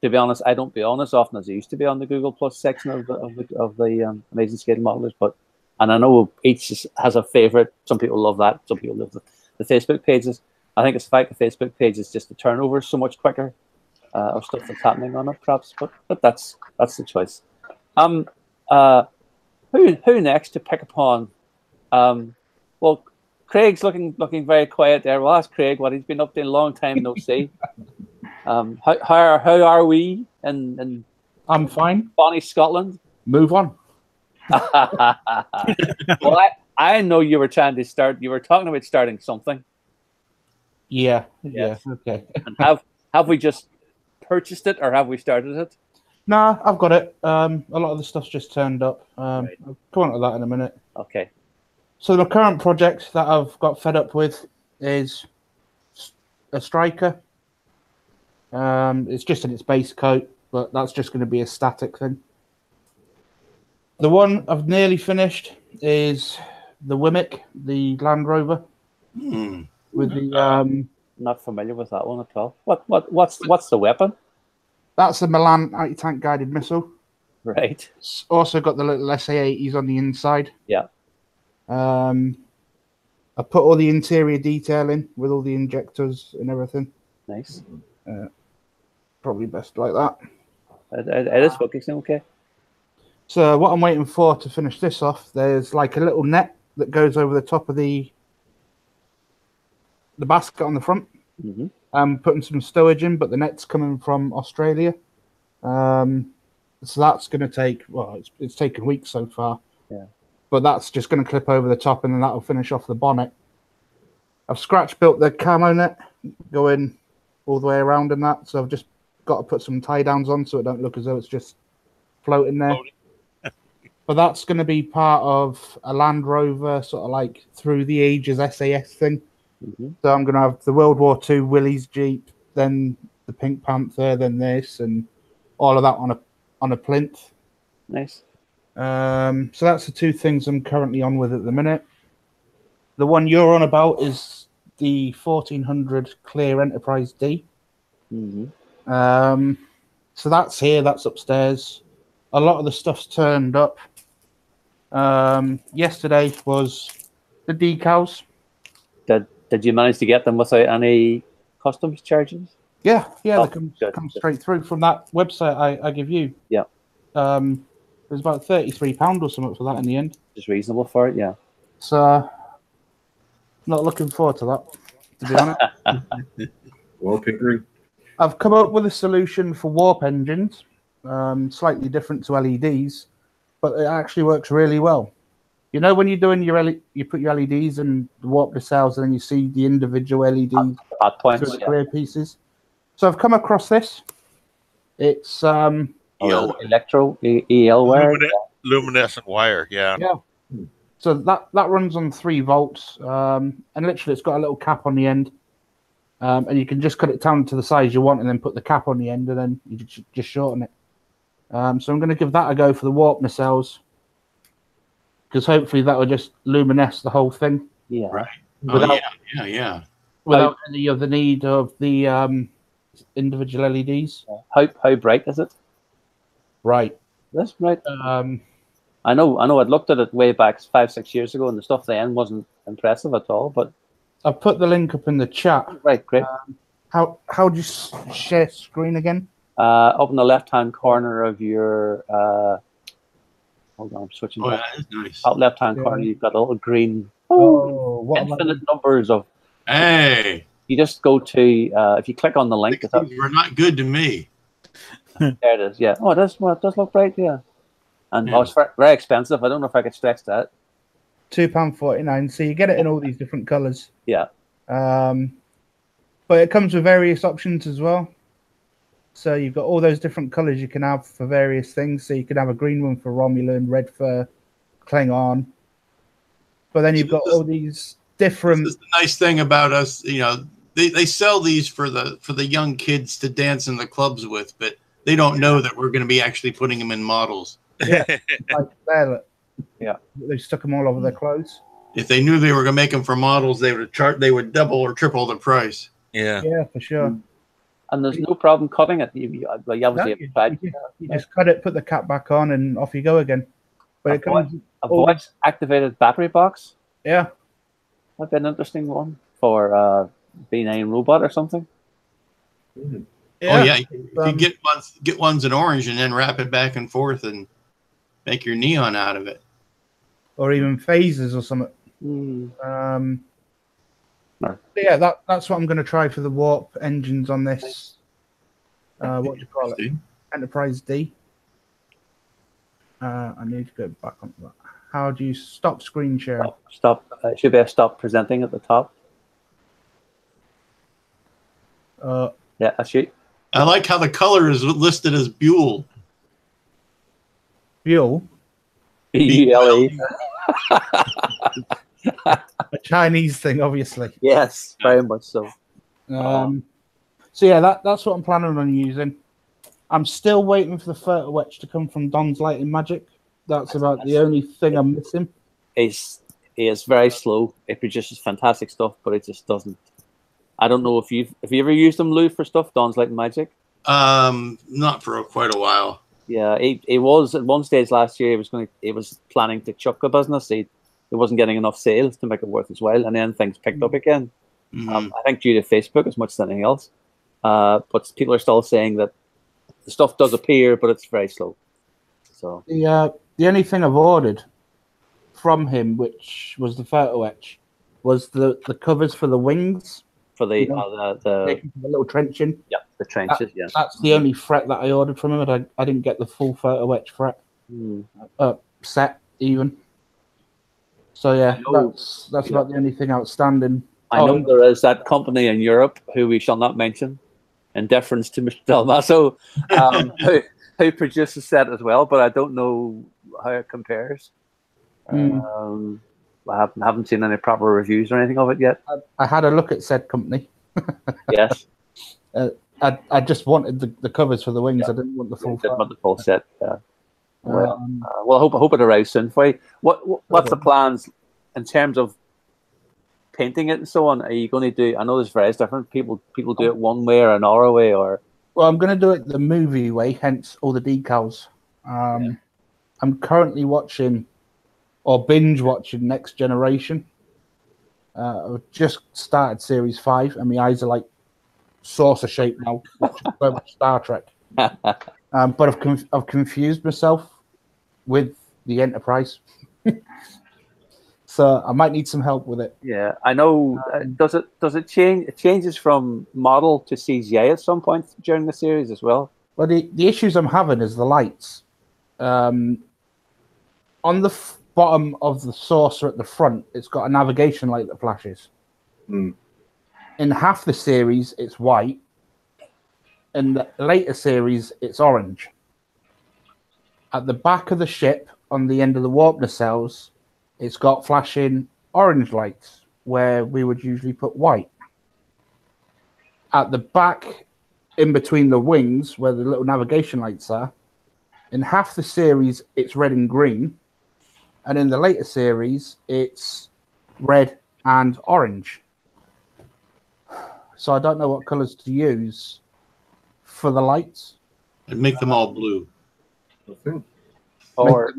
be honest, I don't be on as often as I used to be on the Google Plus section of the Amazing Scale Modelers. And I know each has a favorite. Some people love that. Some people love the Facebook pages. I think it's the fact the Facebook page is just the turnover is so much quicker of stuff that's happening on it, perhaps. But that's the choice. Who next to pick upon? Well, Craig's looking very quiet there. We'll ask Craig what he's been up to in a long time no see. How are we in I'm fine. Bonnie, Scotland? Move on. Well, I know you were trying to start. You were talking about starting something. Yeah. Yes. Yeah. Okay. And have we just purchased it or have we started it? Nah, I've got it. A lot of the stuff's just turned up. Right. I'll go on to that in a minute. Okay. So the current project that I've got fed up with is a striker. It's just in its base coat, but that's just going to be a static thing. The one I've nearly finished is the Wimmick, the Land Rover, with the Not familiar with that one at all. What's the weapon? that's the Milan anti-tank guided missile. Right. It's also got the little SA-80s on the inside. Yeah. I put all the interior detail in with all the injectors and everything. Nice. Probably best like that. It is focusing okay. So what I'm waiting for to finish this off, there's like a little net that goes over the top of the basket on the front. Mm-hmm. I'm putting some stowage in, but the net's coming from Australia. So that's going to take, well, it's taken weeks so far. Yeah. But that's just going to clip over the top and then that'll finish off the bonnet. I've scratch built the camo net going all the way around and that. So I've just got to put some tie downs on so it don't look as though it's just floating there. But that's going to be part of a Land Rover, sort of like through the ages SAS thing. Mm-hmm. So I'm going to have the World War II Willys Jeep, then the Pink Panther, then this, and all of that on a plinth. Nice. So that's the two things I'm currently on with at the minute. The one you're on about is the 1400 Clear Enterprise D. Mm-hmm. So that's here, that's upstairs. A lot of the stuff's turned up. Yesterday was the decals. Did you manage to get them without any customs charges? Yeah, Oh, they come straight through from that website I give you. Yeah. It was about £33 or something for that in the end. Just reasonable for it, yeah. So, not looking forward to that, to be honest. Wallpapering. I've come up with a solution for warp engines, slightly different to LEDs, but it actually works really well. You know when you're doing your you put your LEDs and warp the cells, and then you see the individual LEDs at points, through the clear pieces. So I've come across this. It's electro EL wire. Luminescent wire, yeah. Yeah. So that runs on 3 volts, and literally it's got a little cap on the end, and you can just cut it down to the size you want, and then put the cap on the end, and then you just shorten it. So I'm going to give that a go for the warp nacelles, because hopefully that will just luminesce the whole thing. Yeah. Right. Without, Yeah. Without any of the need of the individual LEDs. How bright is it? Right. That's right. I know I'd looked at it way back 5-6 years ago, and the stuff then wasn't impressive at all. But I've put the link up in the chat. Right, great. How do you share screen again? Up in the left-hand corner of your hold on, I'm switching back. That is nice. Up left-hand corner, you've got a little green. What infinite numbers of. Hey. You just go to if you click on the link. We're not good to me. There it is. Yeah. Oh, it does look bright. Yeah. And it's very expensive. I don't know if I could stretch that. £2.49. So you get it in all these different colours. Yeah. But it comes with various options as well. So you've got all those different colours you can have for various things. So you can have a green one for Romulan, red for Klingon. But then you've got all these different. This is the nice thing about us, they sell these for the young kids to dance in the clubs with, but they don't know that we're going to be actually putting them in models. Yeah, like there, yeah. They stuck them all over their clothes. If they knew they were going to make them for models, they would double or triple the price. Yeah. Yeah, for sure. And there's no problem cutting it. You obviously you just cut it, put the cap back on, and off you go again. But it comes a voice-activated battery box. Yeah, that'd be an interesting one for B9 robot or something. Yeah. Oh yeah, you get ones in orange and then wrap it back and forth and make your neon out of it, or even phases or something. Yeah, that's what I'm going to try for the warp engines on this. What do you call it? Enterprise D. I need to go back on that. How do you stop screen share? Stop. Should be a stop presenting at the top. Yeah, that's you. I like how the color is listed as Buell. Buell? B-U-L-E. A Chinese thing, obviously. Yes, very much so. So yeah, that's what I'm planning on using. I'm still waiting for the photo etch to come from Don's Lighting Magic. That's about the only thing I'm missing. He is very slow. It produces fantastic stuff, but it just doesn't. I don't know if you ever used them, Lou, for stuff. Don's Lighting Magic. Not for quite a while. Yeah, he was at one stage last year. He was planning to chuck the business. He wasn't getting enough sales to make it worth his while, and then things picked up again. I think due to Facebook as much as anything else. But people are still saying that the stuff does appear, but it's very slow. So the only thing I've ordered from him, which was the photo etch, was the covers for the wings. For the little trenching. Yeah, the trenches. Yeah, that's the only fret that I ordered from him. I didn't get the full photo etch fret set even. So yeah, that's about the only thing outstanding. I know there is that company in Europe who we shall not mention, in deference to Mr. Del Maso, who produced a set as well, but I don't know how it compares. I haven't seen any proper reviews or anything of it yet. I had a look at said company. Yes. I just wanted the covers for the wings. I didn't want the full. Didn't want the full set. Yeah. Well, I hope it arrives soon for you. What's the plans in terms of painting it and so on? Are you going to do? I know there's various different people do it one way or another way, or. Well, I'm going to do it the movie way, hence all the decals. I'm currently watching or binge watching Next Generation. I've just started Series 5, and my eyes are like saucer shaped now, watching so much Star Trek. But I've confused myself with the Enterprise. So I might need some help with it. Yeah, I know. Does it change? It changes from model to CGI at some point during the series as well. Well, the issues I'm having is the lights. On the bottom of the saucer at the front, it's got a navigation light that flashes. Mm. In half the series, it's white. In the later series, it's orange. At the back of the ship, on the end of the warp nacelles, it's got flashing orange lights, where we would usually put white. At the back, in between the wings, where the little navigation lights are, in half the series, it's red and green. And in the later series, it's red and orange. So I don't know what colors to use for the lights. And make them all blue. I think. Or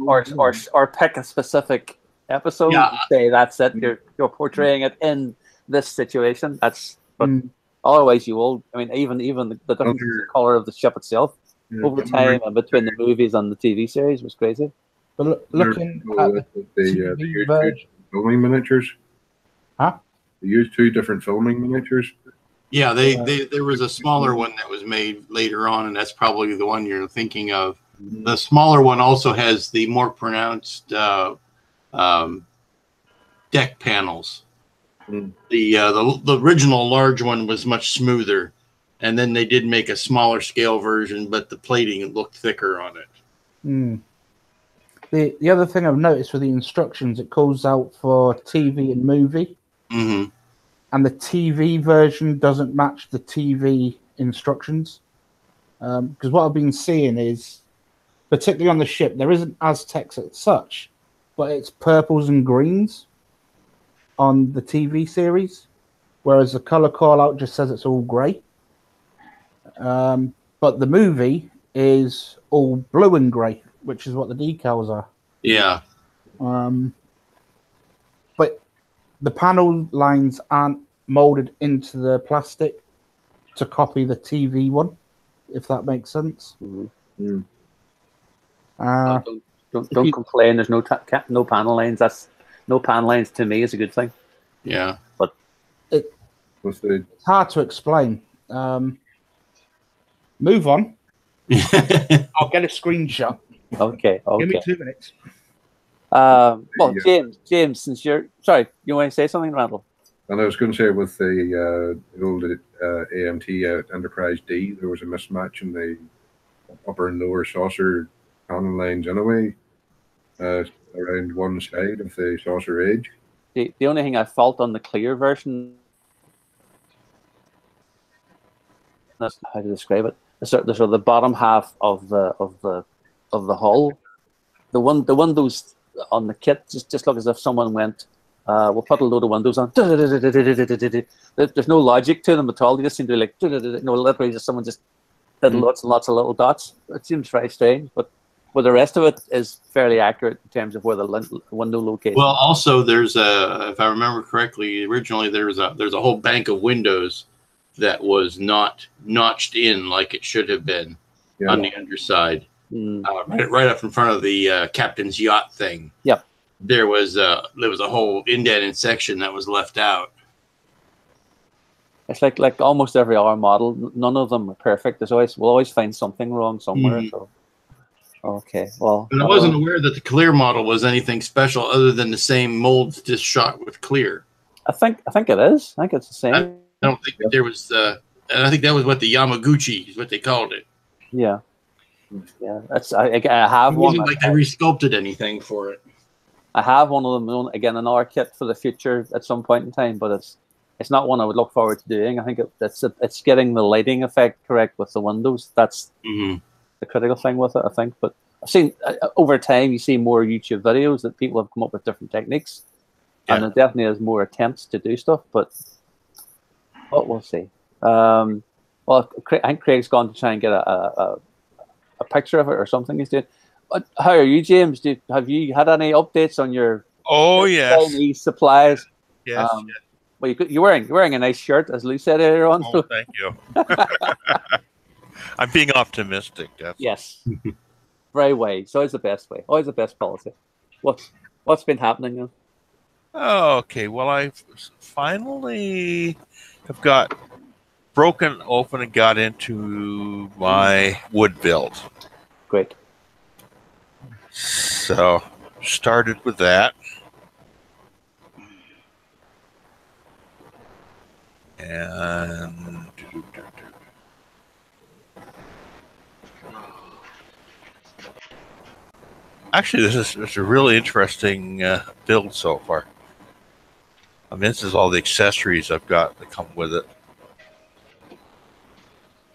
pick a specific episode and say that's it. You're portraying it in this situation. That's but otherwise you will. I mean, even the difference in the color of the ship itself over time and between the movies and the TV series was crazy. But looking at the used filming miniatures. Huh? They used 2 different filming miniatures. Yeah, there was a smaller one that was made later on, and that's probably the one you're thinking of. The smaller one also has the more pronounced deck panels. The original large one was much smoother, and then they did make a smaller scale version, but the plating looked thicker on it. The other thing I've noticed with the instructions, it calls out for TV and movie. Mm-hmm. And the TV version doesn't match the TV instructions. Because what I've been seeing is, particularly on the ship, there isn't Aztecs as such, but it's purples and greens on the TV series, whereas the color call out just says it's all grey. But the movie is all blue and grey, which is what the decals are. Yeah. But the panel lines aren't molded into the plastic to copy the TV one, if that makes sense. Don't complain. There's no panel lines. That's no panel lines to me is a good thing. Yeah, but it's hard to explain. Move on. I'll get a screenshot. Okay. Give me 2 minutes. Well, James, since you're sorry, you want to say something, Randall? And I was going to say with the old AMT Enterprise D, there was a mismatch in the upper and lower saucer panel lines anyway, around one side of the saucer edge. The only thing I felt on the clear version, that's how to describe it. The sort of the bottom half of the hull, the windows on the kit just look as if someone went, we'll put a load of windows on. There's no logic to them at all. They just seem to be like, literally just someone just did lots and lots of little dots. It seems very strange, but the rest of it is fairly accurate in terms of where the window location. Well, also there's if I remember correctly, originally there's a whole bank of windows that was not notched in like it should have been on the underside, right up in front of the captain's yacht thing. Yep. There was a whole indented section that was left out. It's like almost every other model. None of them are perfect. We'll always find something wrong somewhere. So. Okay, well. And I wasn't aware that the clear model was anything special other than the same molds just shot with clear. I think it is. I think it's the same. I don't think that there was. And I think that was what the Yamaguchi is what they called it. Yeah. That's I have one. It wasn't like they resculpted anything for it. I have one of them again in our kit for the future at some point in time, but it's not one I would look forward to doing. I think it's getting the lighting effect correct with the windows. That's the critical thing with it, I think. But I've seen over time, you see more YouTube videos that people have come up with different techniques, and there definitely is more attempts to do stuff. But we'll see. Well, I think Craig's gone to try and get a picture of it or something he's doing. How are you, James? Have you had any updates on your Chinese supplies? Yes. Well, you're wearing a nice shirt, as Lou said earlier on. Oh, thank you. I'm being optimistic. Yes. Very wise. It's always the best way. Always the best policy. What's been happening now? Oh, okay. Well, I finally have got broken open and got into my wood build. Great. So started with that. And actually, this is a really interesting build so far. I mean, this is all the accessories I've got that come with it.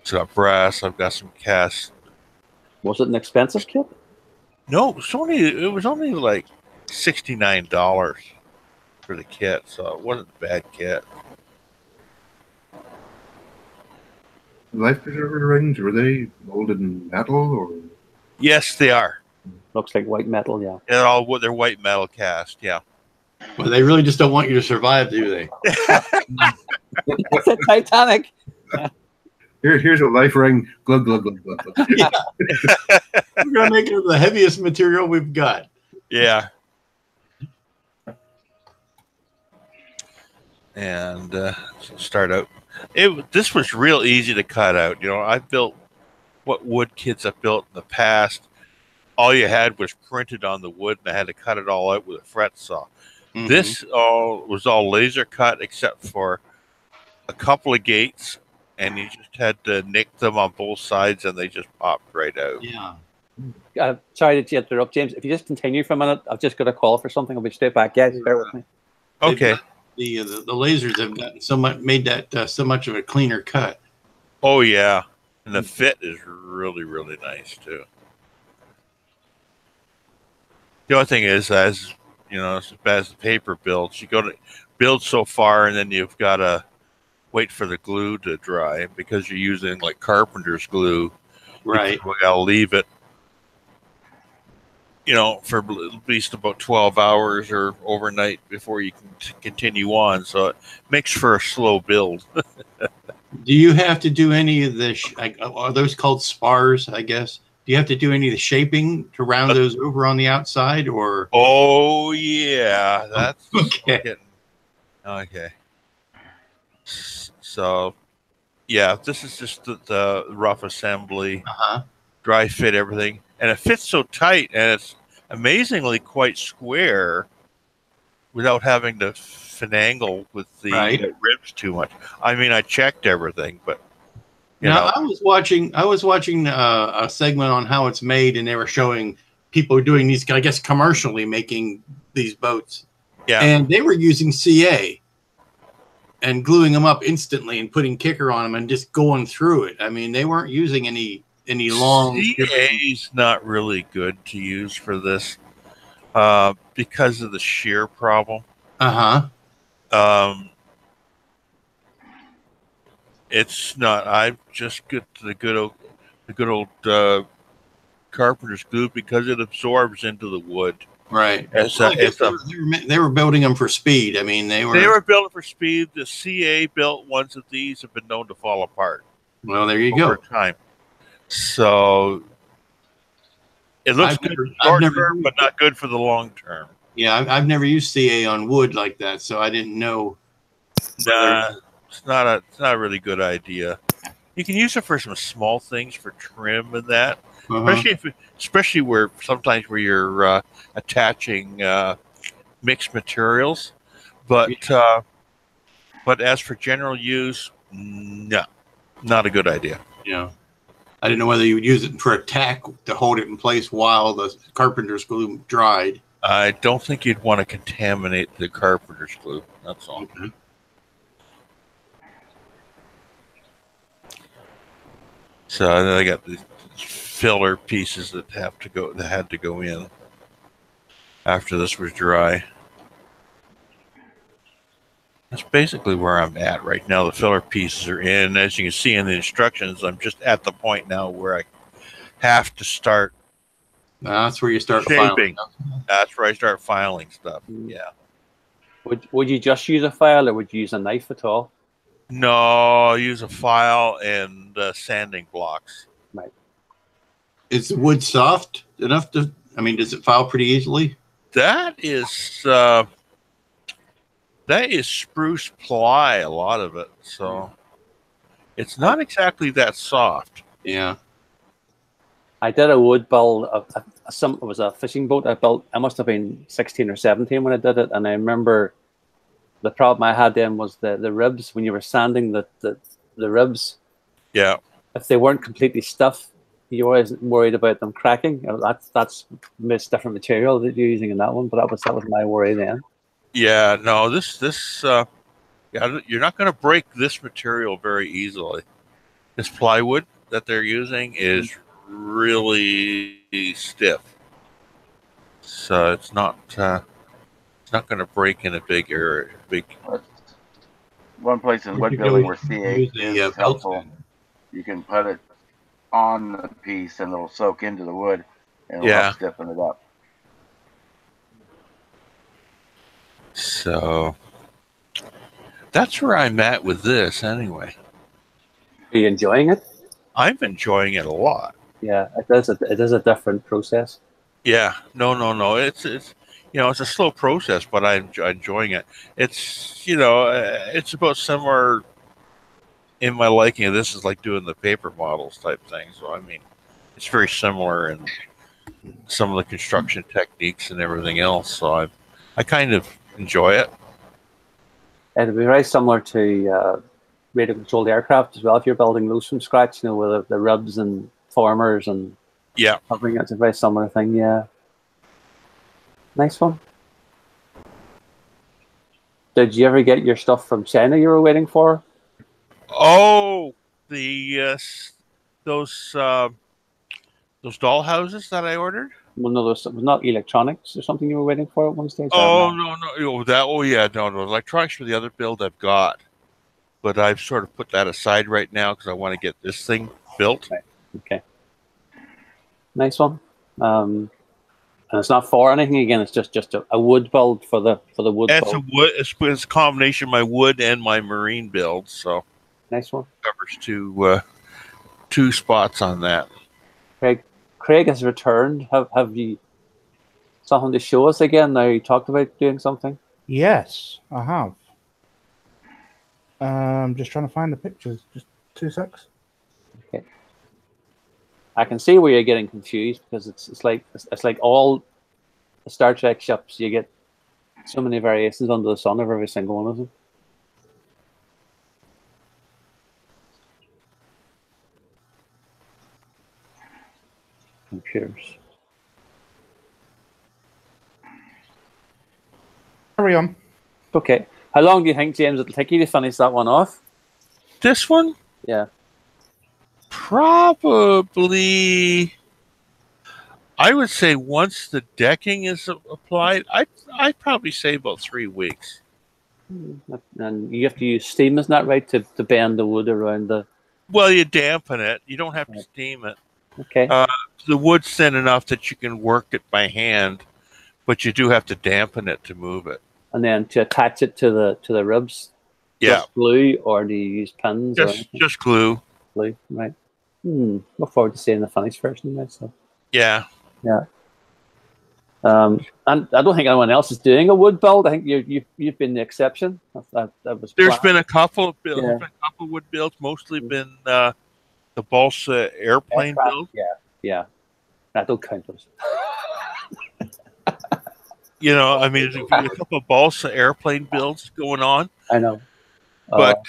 It's got brass. I've got some cast. Was it an expensive kit? No, it was only like $69 for the kit, so it wasn't a bad kit. Life preserver rings, were they molded in metal or? Yes, they are. Looks like white metal, yeah. They're white metal cast, yeah. Well, they really just don't want you to survive, do they? It's a Titanic. Here's a life ring. Glug glug glug glug. glug. Yeah. We're gonna make it the heaviest material we've got. Yeah. And start out. This was real easy to cut out. You know, I built what wood kits I've built in the past. All you had was printed on the wood, and I had to cut it all out with a fret saw. Mm-hmm. This was all laser cut except for a couple of gates, and you just had to nick them on both sides, and they just popped right out. Yeah. Sorry to interrupt, James. If you just continue for a minute, I've just got a call for something. I'll be straight back. Yes, bear with me. Okay. The lasers have gotten so much, made that so much of a cleaner cut. Oh yeah, and the fit is really, really nice too. The only thing is, as you know, as bad as the paper builds, you go to build so far, and then you've got to wait for the glue to dry because you're using like carpenter's glue. Right. We gotta leave it, you know, for at least about 12 hours or overnight before you can continue on. So it makes for a slow build. Do you have to do any of the? Are those called spars? I guess. Do you have to do any of the shaping to round those over on the outside, or? Oh yeah, that's okay. Okay. So, yeah, this is just the rough assembly, dry fit everything, and it fits so tight, and it's amazingly quite square without having to finagle with the ribs too much. I mean, I checked everything, but you know. I was watching a segment on how it's made, and they were showing people doing these, I guess, commercially making these boats. Yeah, and they were using CA and gluing them up instantly and putting kicker on them and just going through it. I mean, they weren't using any long. CA is not really good to use for this because of the shear problem. It's not. I just get the good old carpenter's glue because it absorbs into the wood. Right. They were building them for speed. I mean, they were building for speed. The CA built ones of these have been known to fall apart. Well, there you over go. Time. So it looks good short term, but not good for the long term. Yeah, I've never used CA on wood like that, so I didn't know. Nah, it's not a really good idea. You can use it for some small things for trim and that, especially where sometimes where you're attaching mixed materials, but as for general use, no, not a good idea. Yeah, I didn't know whether you would use it for a tack to hold it in place while the carpenter's glue dried. I don't think you'd want to contaminate the carpenter's glue. That's all. Okay. So then I got these filler pieces that had to go in after this was dry. That's basically where I'm at right now. The filler pieces are in. As you can see in the instructions, I'm just at the point now where I have to start. That's where you start shaping. That's where I start filing stuff. Yeah. Would you just use a file, or would you use a knife at all? No, I use a file and sanding blocks. Right. Is the wood soft enough to? I mean, does it file pretty easily? That is spruce ply, a lot of it. So it's not exactly that soft. Yeah. I did a wood build. It was a fishing boat I built. I must have been 16 or 17 when I did it, and I remember the problem I had then was the ribs when you were sanding the ribs. Yeah. If they weren't completely stiff, you always worried about them cracking. That's different material that you're using in that one, but that was my worry then. Yeah. No, yeah, you're not going to break this material very easily. This plywood that they're using is really stiff, so it's not going to break in a big area. One place in wood building where C8 is helpful, you can put it on the piece and it'll soak into the wood and it'll help stiffen it up. So that's where I'm at with this anyway. Are you enjoying it? I'm enjoying it a lot. Yeah, it is a different process. Yeah, no. It's it's a slow process, but I'm enjoying it. It's it's about somewhere in my liking. This is like doing the paper models type thing. So I mean, it's very similar in some of the construction techniques and everything else. So I kind of enjoy it. It'd be very similar to radio controlled aircraft as well. If you're building those from scratch, with the ribs and formers and covering, it's a very similar thing. Yeah, nice one. Did you ever get your stuff from China you were waiting for? Oh, those doll houses that I ordered. Well, no, it was not electronics or something you were waiting for at one stage. Oh no. No. Electronics for the other build I've got, but I've sort of put that aside right now because I want to get this thing built. Okay. Nice one. And it's not for anything again. It's just a wood build for the wood. It's a combination of my wood and my marine build. So nice one. Covers two spots on that. Craig has returned. Have you something to show us again? Now you talked about doing something. Yes, I have. Just trying to find the pictures. Just 2 secs. Okay. I can see where you're getting confused because it's like all the Star Trek ships. You get so many variations under the sun of every single one of them. Computers. Carry on. Okay. How long do you think, James, it'll take you to finish that one off? This one? Yeah. Probably. I would say once the decking is applied, I'd probably say about 3 weeks. And you have to use steam, isn't that right, to bend the wood around the... Well, you dampen it. You don't have to steam it. Okay. The wood's thin enough that you can work it by hand, but you do have to dampen it to move it. And then to attach it to the ribs, just glue, or do you use pins? Just glue. Glue, right. Look forward to seeing the finished version of that. So. Yeah. Yeah. And I don't think anyone else is doing a wood build. I think you've been the exception. There's been a couple of builds. Yeah. A couple of wood builds, mostly been the balsa airplane build. Yeah. I don't count those. I mean, there's a couple of balsa airplane builds going on. I know. But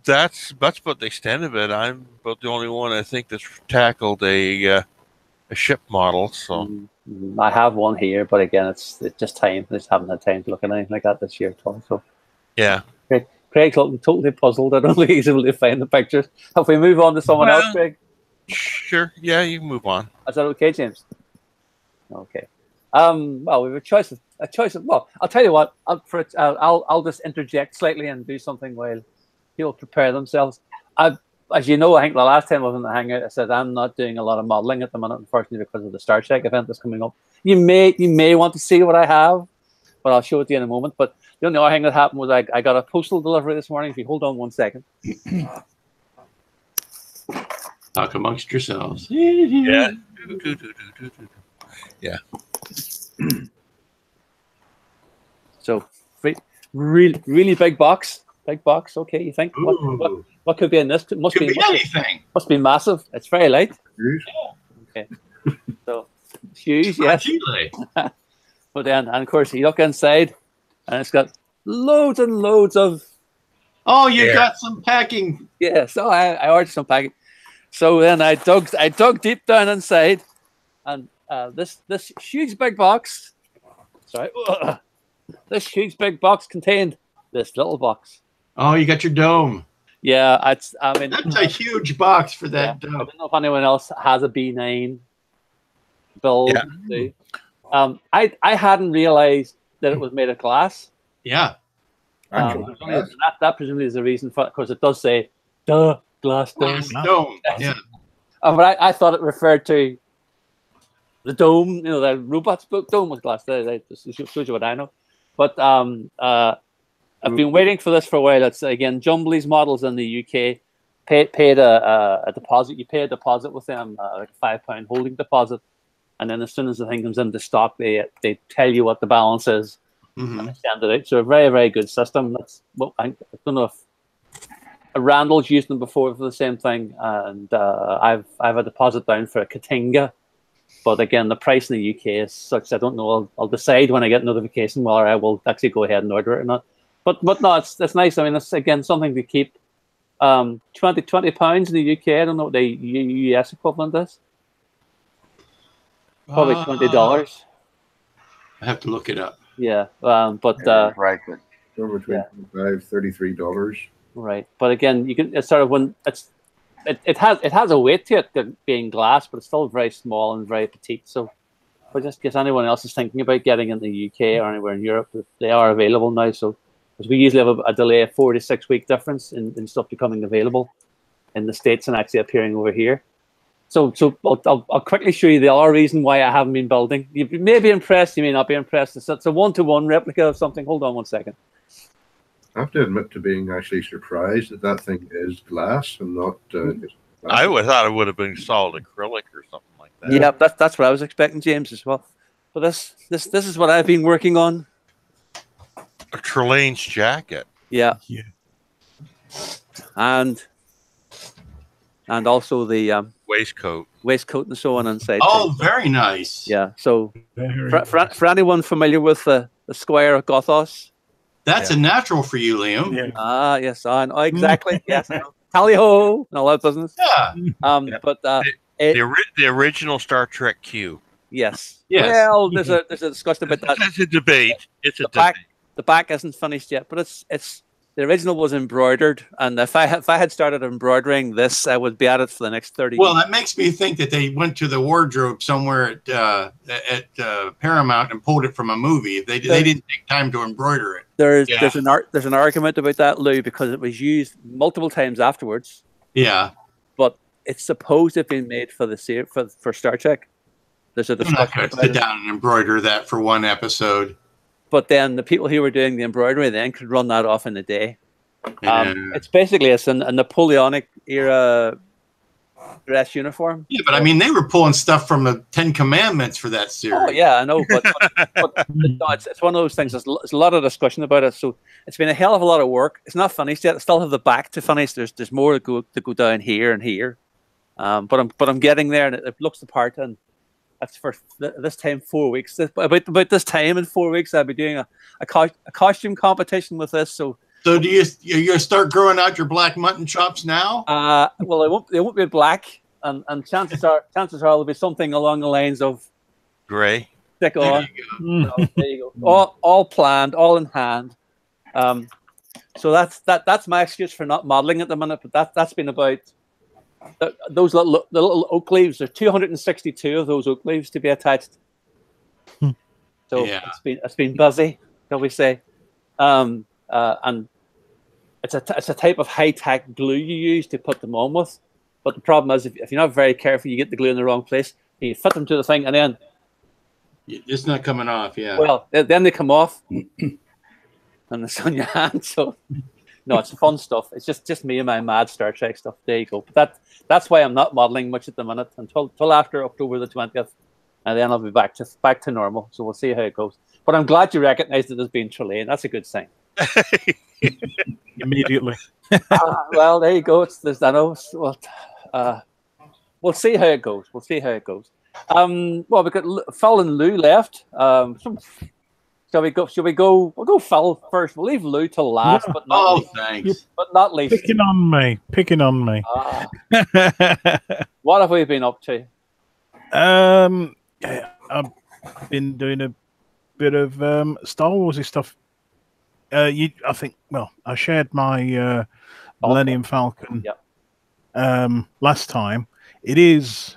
that's about the extent of it. I'm about the only one I think that's tackled a ship model. So I have one here, but again, it's just time. I just haven't had time to look at anything like that this year at all. So yeah. Craig's looking totally puzzled. I don't think he's able to find the pictures. If we move on to someone else, Craig. Sure. Yeah, you can move on. Is that okay, James? Okay. Well, we have a choice of. Well, I'll tell you what. I'll just interject slightly and do something while people prepare themselves. As you know, I think the last time I was in the Hangout, I said I'm not doing a lot of modeling at the minute, unfortunately, because of the Star Trek event that's coming up. You may want to see what I have, but I'll show it to you in a moment. But the only other thing that happened was I got a postal delivery this morning. If you hold on 1 second. Talk amongst yourselves. Yeah. Yeah. So, really big box. Big box. Okay, you think what could be in this? Must be anything. Must be massive. It's very light. Yeah. Okay. shoes, yes. But then, and of course, you look inside, and it's got loads and loads of. Oh, you got some packing. Yeah, so I ordered some packing. So then I dug deep down inside, and this huge big box. Sorry, this huge big box contained this little box. Oh, you got your dome. Yeah, I mean that's a huge box for that dome. I don't know if anyone else has a B9 build. Yeah. I hadn't realized that it was made of glass. Yeah. That presumably is the reason for it, because it does say "duh glass dome." Dome. Yeah. But I thought it referred to the dome. You know, the robot's dome was glass. That shows you what I know. But I've been waiting for this for a while. It's again Jumbley's models in the UK paid a deposit. You pay a deposit with them, like a £5 holding deposit, and then as soon as the thing comes into stock, they tell you what the balance is. And they send it out. So a very, very good system. That's what I don't know if Randall's used them before for the same thing, and I've a deposit down for a Katinga, but again the price in the UK is such I don't know. I'll decide when I get notification whether I will actually go ahead and order it or not. But no, it's nice. I mean, it's again something to keep. £20 in the UK. I don't know what the US equivalent is. Probably $20. I have to look it up. Yeah, but right, good. Over $33. Right, but again, you can. It's sort of when it has a weight to it, being glass, but it's still very small and very petite. So, but just in case anyone else is thinking about getting in the UK or anywhere in Europe, they are available now. So, because we usually have a delay of 4 to 6 week difference in stuff becoming available in the States and actually appearing over here. So I'll quickly show you the other reason why I haven't been building. You may be impressed, you may not be impressed. It's a 1-to-1 replica of something. Hold on one second. I have to admit to being actually surprised that thing is glass and not. I would thought it would have been solid acrylic or something like that. Yeah, that's what I was expecting, James, as well. But this is what I've been working on. A Trelane's jacket. Yeah. And also the waistcoat and so on inside. Oh, very nice. Yeah. So for anyone familiar with the Squire of Gothos, that's a natural for you, Liam. Yeah. Ah, yes, I know exactly. Yes, tally ho, and all that business. Yeah. But the original Star Trek Q. Yes. Yes. Well, there's a discussion about that. It's a debate. It's a debate. The back isn't finished yet, but it's the original was embroidered, and if I had started embroidering this, I would be at it for the next 30 Well, years. that makes me think that they went to the wardrobe somewhere at Paramount and pulled it from a movie. They didn't take time to embroider it. There's an argument about that, Lou, because it was used multiple times afterwards. Yeah, but it's supposed to have been made for for Star Trek. There's a discussion. I'm not going to sit down and embroider that for one episode. But then the people who were doing the embroidery then could run that off in a day. Yeah. It's basically a Napoleonic era dress uniform. Yeah, but I mean, they were pulling stuff from the 10 Commandments for that series. Oh yeah, I know, but no, it's one of those things. There's a lot of discussion about it, so it's been a hell of a lot of work. It's not finished yet. I still have the back to finish. There's more to go down here and here, but I'm getting there, and it looks the part. And that's for this time 4 weeks. About this time in 4 weeks, I'll be doing a costume competition with this. So do you start growing out your black mutton chops now? Well, they won't be black, and chances are there'll be something along the lines of gray. Stick on. There you go. All planned, all in hand. So that's my excuse for not modeling at the minute. But that's been about those little oak leaves. There are 262 of those oak leaves to be attached. So yeah. it's been busy, shall we say? And it's a type of high-tech glue you use to put them on with. But the problem is, if you're not very careful, you get the glue in the wrong place. You fit them to the thing, and then it's not coming off. Yeah. Well, then they come off, and it's on your hand. So no, it's fun stuff. It's just me and my mad Star Trek stuff. There you go. But that's why I'm not modeling much at the minute until after October the 20th, and then I'll be back to normal. So we'll see how it goes. But I'm glad you recognised it as being Trelane. That's a good sign. Immediately. Well, there you go. we'll see how it goes. We'll see how it goes. Well, we've got Phil and Lou left. Shall we go? Shall we go? We'll go Phil first. We'll leave Lou till last, but not least. Thanks. But not least. Picking on me. Picking on me. What have we been up to? Yeah, I've been doing a bit of Star Warsy stuff. I think. Well, I shared my Millennium Falcon last time. It is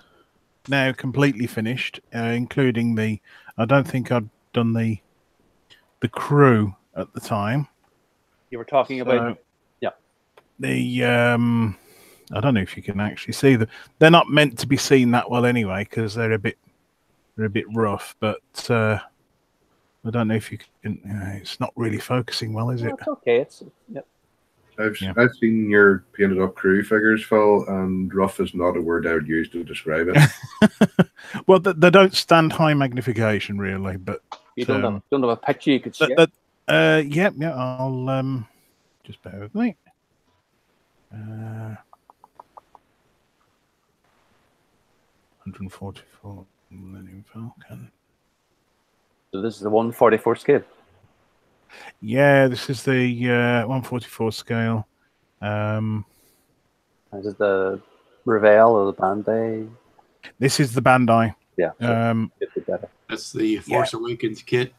now completely finished, including the. I don't think I'd done the crew at the time. You were talking about. The I don't know if you can actually see them. They're not meant to be seen that well anyway because they're a bit rough. But I don't know if you can. It's not really focusing well, is it? It's okay. I've seen your painted up crew figures, Phil, and rough is not a word I would use to describe it. Well, they don't stand high magnification really, but you don't have a picture you could share. Yeah. I'll just bear with me. 144 Millennium Falcon. So this is the 144 scale. Yeah, this is the 144 scale. Is it the Revell or the Bandai? This is the Bandai. Yeah. That's the Force Awakens kit.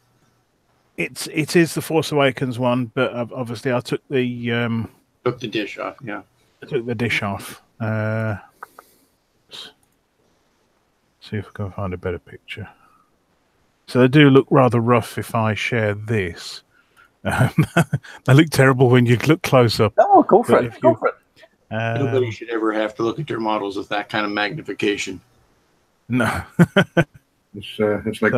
It is the Force Awakens one, but obviously I took the took the dish off. Yeah, I took the dish off. See if I can find a better picture. So they do look rather rough if I share this. They look terrible when you look close up. Oh, go for it. Go for it. Nobody should ever have to look at their models with that kind of magnification. No. It's like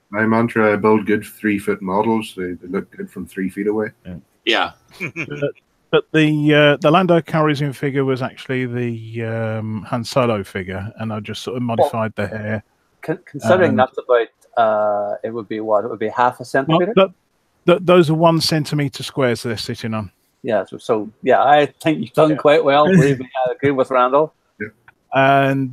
my mantra: I build good 3-foot models. They look good from 3 feet away. Yeah. But the Lando Calrissian figure was actually the Han Solo figure, and I just sort of modified the hair. Considering that's about, it would be what? It would be half a centimeter? Well, those are 1 centimeter squares they're sitting on. Yeah, so I think you've done quite well. Believe me, I agree with Randall. Yeah. And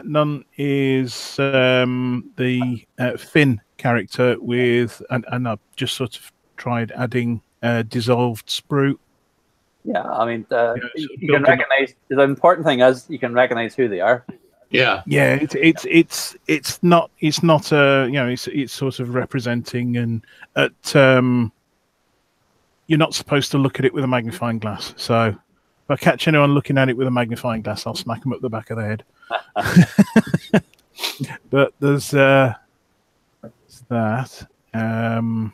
none is the Finn character with, and I've just sort of tried adding dissolved sprue. Yeah, I mean, you can recognize. The important thing is you can recognize who they are. Yeah, yeah. It's not it's sort of representing, and you're not supposed to look at it with a magnifying glass. So if I catch anyone looking at it with a magnifying glass, I'll smack them up the back of the head. But there's that. Hang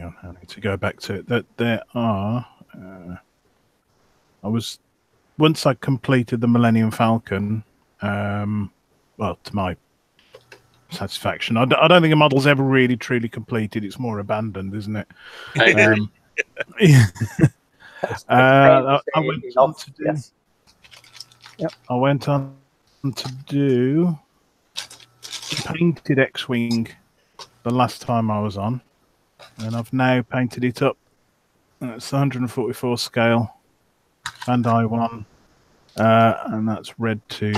on, I need to go back to it. That there are. Once I completed the Millennium Falcon, well, to my satisfaction, I don't think a model's ever really truly completed. It's more abandoned, isn't it? I agree. I went on to do painted X-Wing the last time I was on, and I've now painted it up. It's the 144 scale Bandai one, and that's red 2,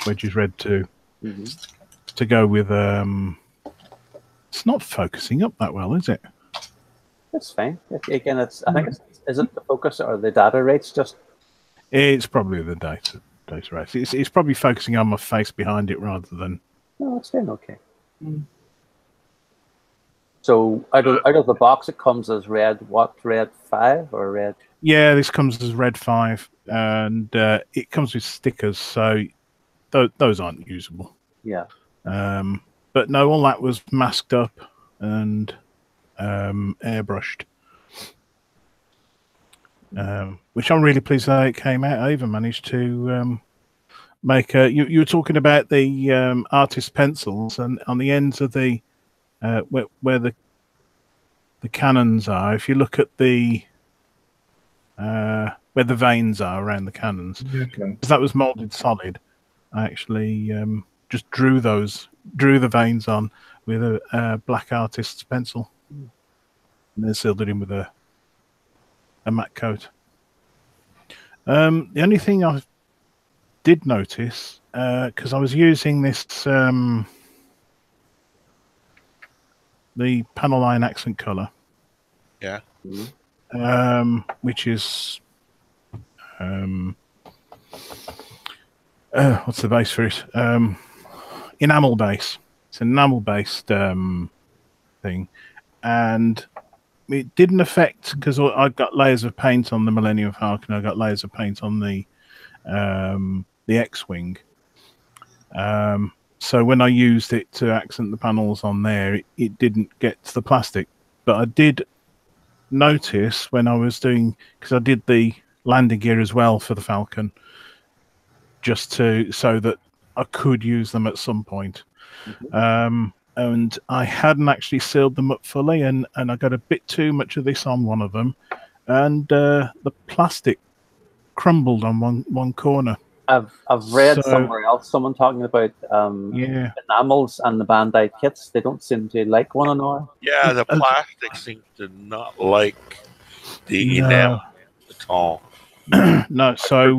wedges red 2. To go with it's not focusing up that well, is it? That's fine. Again, I think is it the focus or the data rates? Just it's probably the data rates. It's probably focusing on my face behind it rather than. No, it's doing okay. So out of the box, it comes as red. What, red 5 or red? Yeah, this comes as red 5, and it comes with stickers, so those aren't usable. Yeah. But no, all that was masked up and airbrushed, which I'm really pleased that it came out. I even managed to make a. You were talking about the artist pencils, and on the ends of the where the cannons are. If you look at the where the veins are around the cannons, because that was molded solid. I actually just drew the veins on with a black artist's pencil, and then sealed it in with a a matte coat. The only thing I did notice, because I was using this the panel line accent color, Yeah. which is what's the base for it? Enamel base. It's an enamel based thing, and it didn't affect because I've got layers of paint on the Millennium Falcon. I got layers of paint on the X-wing. So when I used it to accent the panels on there, it didn't get to the plastic. But I did notice when I was doing, because I did the landing gear as well for the Falcon, just so that I could use them at some point. And I hadn't actually sealed them up fully, and I got a bit too much of this on one of them, and the plastic crumbled on one corner. I've read somewhere else someone talking about enamels and the Bandai kits. They don't seem to like one another. Yeah, the plastic seems to not like the enamel at all. No, so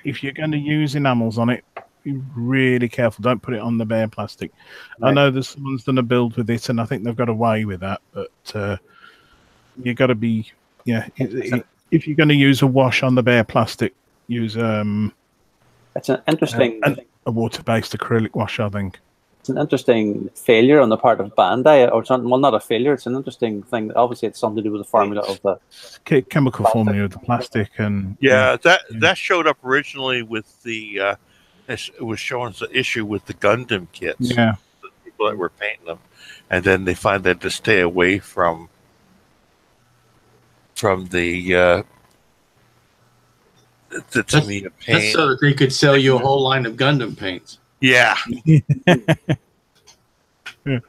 if you're going to use enamels on it, be really careful. Don't put it on the bare plastic. Right. I know there's someone's done a build with it, and I think they've got away with that. But you got to be, if you're going to use a wash on the bare plastic, use It's an interesting a water-based acrylic wash. I think it's an interesting failure on the part of Bandai, or something. Well, not a failure. It's an interesting thing. Obviously, it's something to do with the formula of the chemical formula of the plastic, and that showed up originally with the. It was showing us the issue with the Gundam kits. Yeah, the people that were painting them, and then they find that to stay away from the. That's so that they could sell you a whole line of Gundam paints. Yeah. Yeah.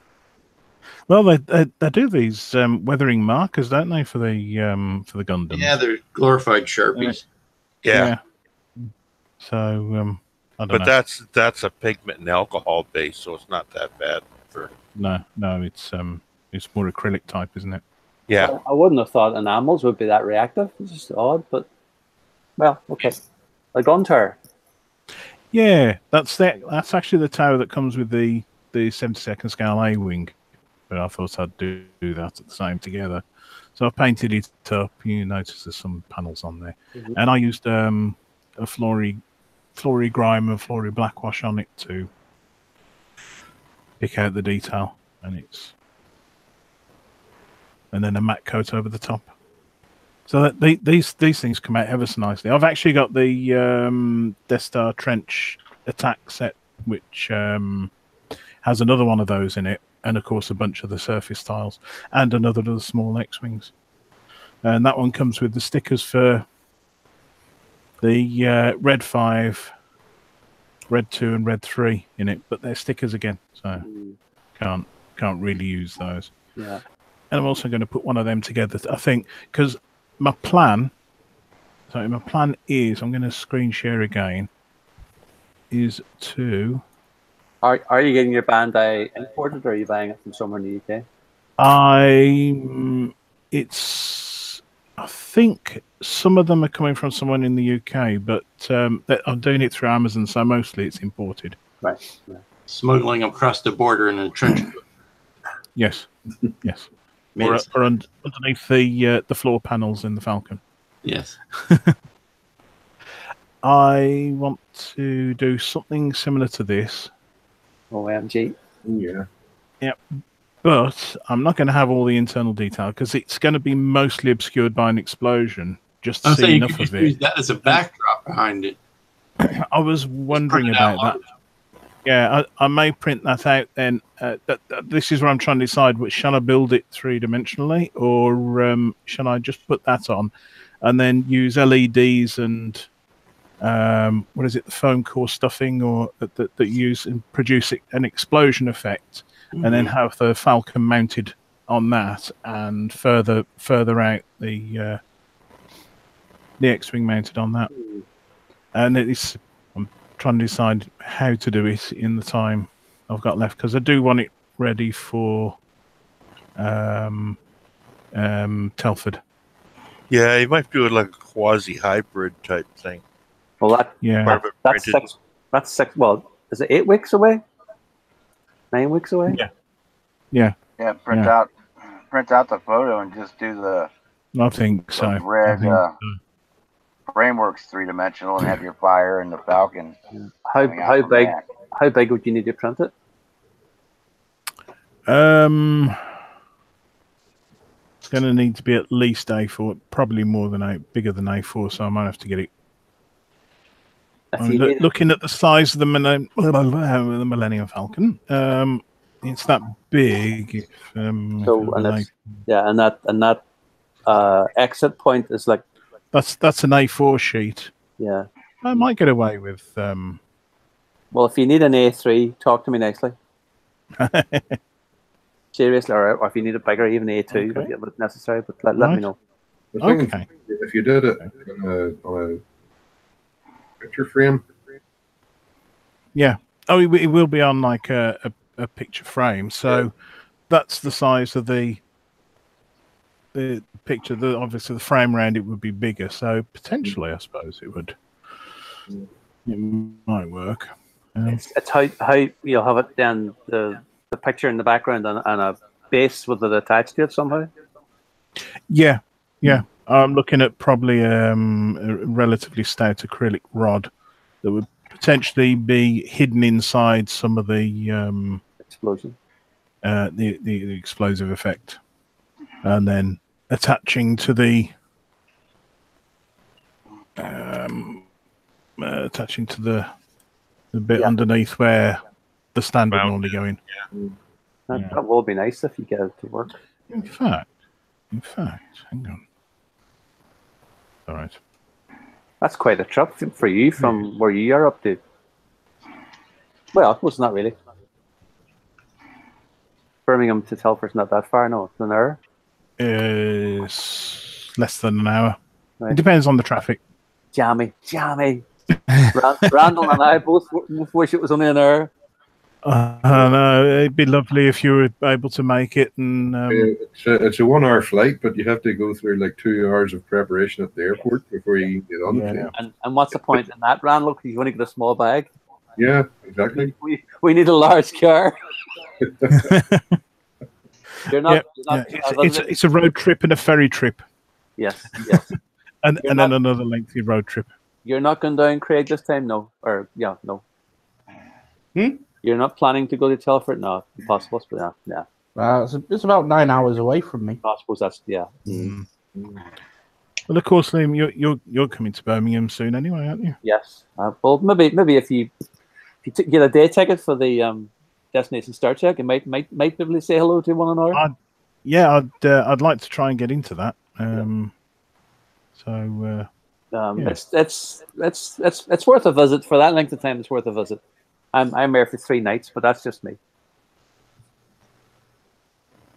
Well, they do these weathering markers, don't they, for the Gundam? Yeah, they're glorified Sharpies. Yeah. So I don't know. That's a pigment and alcohol base, so it's not that bad for. No, it's more acrylic type, isn't it? Yeah. I wouldn't have thought enamels would be that reactive. It's just odd, but. Well, okay. A gun tower. Yeah, that's actually the tower that comes with the 72nd scale A-wing. But I thought I'd do that at the same together. So I painted it up. You notice there's some panels on there. Mm-hmm. And I used a Flory Grime and Flory Blackwash on it to pick out the detail. And then a matte coat over the top. So that these things come out ever so nicely. I've actually got the Death Star Trench attack set, which has another one of those in it, and of course a bunch of the surface tiles, and another of the small X-wings. And that one comes with the stickers for the Red 5, Red 2, and Red 3 in it, but they're stickers again, so can't really use those. Yeah. And I'm also going to put one of them together, I think, because my plan is, I'm going to screen share again, is to... Are you getting your Bandai imported, or are you buying it from somewhere in the UK? I think some of them are coming from someone in the UK, but I'm doing it through Amazon, so mostly it's imported. Right. Yeah. Smuggling across the border in a trench coat. Yes. Yes. Or underneath the floor panels in the Falcon. Yes. I want to do something similar to this. OMG. Yeah. Yep. But I'm not going to have all the internal detail because it's going to be mostly obscured by an explosion. Just to see enough of it. Use that as a backdrop behind it. I was wondering about that. Yeah, I may print that out then. This is where I'm trying to decide: shall I build it 3-dimensionally, or shall I just put that on, and then use LEDs and what is it, the foam core stuffing, or that use and produce an explosion effect, and then have the Falcon mounted on that, and further out the X-wing mounted on that, and it's. Trying to decide how to do it in the time I've got left, because I do want it ready for Telford. Yeah, you might do it like a quasi-hybrid type thing. Well, Yeah. that's six. That's six. Well, is it 8 weeks away? 9 weeks away? Yeah. Yeah. Yeah, print out the photo and just do the I think so. red framework's 3-dimensional and have your fire and the Falcon. How big would you need to print it? It's going to need to be at least A4, probably more than bigger than A4. So I might have to get it. Looking at the size of the Millennium Falcon, it's that big. And that exit point is like that's an A4 sheet. Yeah, I might get away with. Well, if you need an A3, talk to me nicely. Seriously, or if you need a bigger, even A2, if it's necessary. But let me know. Okay. If you did it on a picture frame. Yeah. Oh, it will be on like a picture frame. So that's the size of the picture. Obviously, the frame around it would be bigger. So potentially, I suppose it would. It might work. It's how you'll have it then the picture in the background and a base with it attached to it somehow. Yeah. I'm looking at probably a relatively stout acrylic rod that would potentially be hidden inside some of the explosion, the explosive effect, and then attaching to the bit underneath where the stand would normally go in. That will be nice if you get it to work. In fact, hang on. All right. That's quite a trip for you from where you are up to. Well, it was not really. Birmingham to Telford's not that far, no. It's an hour. It's less than an hour. Right. It depends on the traffic. Jammy. Randall and I both wish it was only an hour. I know, it'd be lovely if you were able to make it. And it's a 1-hour flight, but you have to go through like 2 hours of preparation at the airport before you get on the plane. And what's the point in that, Randall? Because you only get a small bag. Yeah, exactly. We need a large car. It's a road trip and a ferry trip. Yes. and then another lengthy road trip. You're not going down Craig this time, no? No. You're not planning to go to Telford? No, impossible. But yeah. It's about 9 hours away from me. I suppose that's Well, of course, Liam, you're coming to Birmingham soon anyway, aren't you? Yes. Well, maybe if you get a day ticket for the Destination Star Trek, you might be able to say hello to one another. I'd like to try and get into that. It's worth a visit for that length of time. It's worth a visit. I'm there for 3 nights, but that's just me.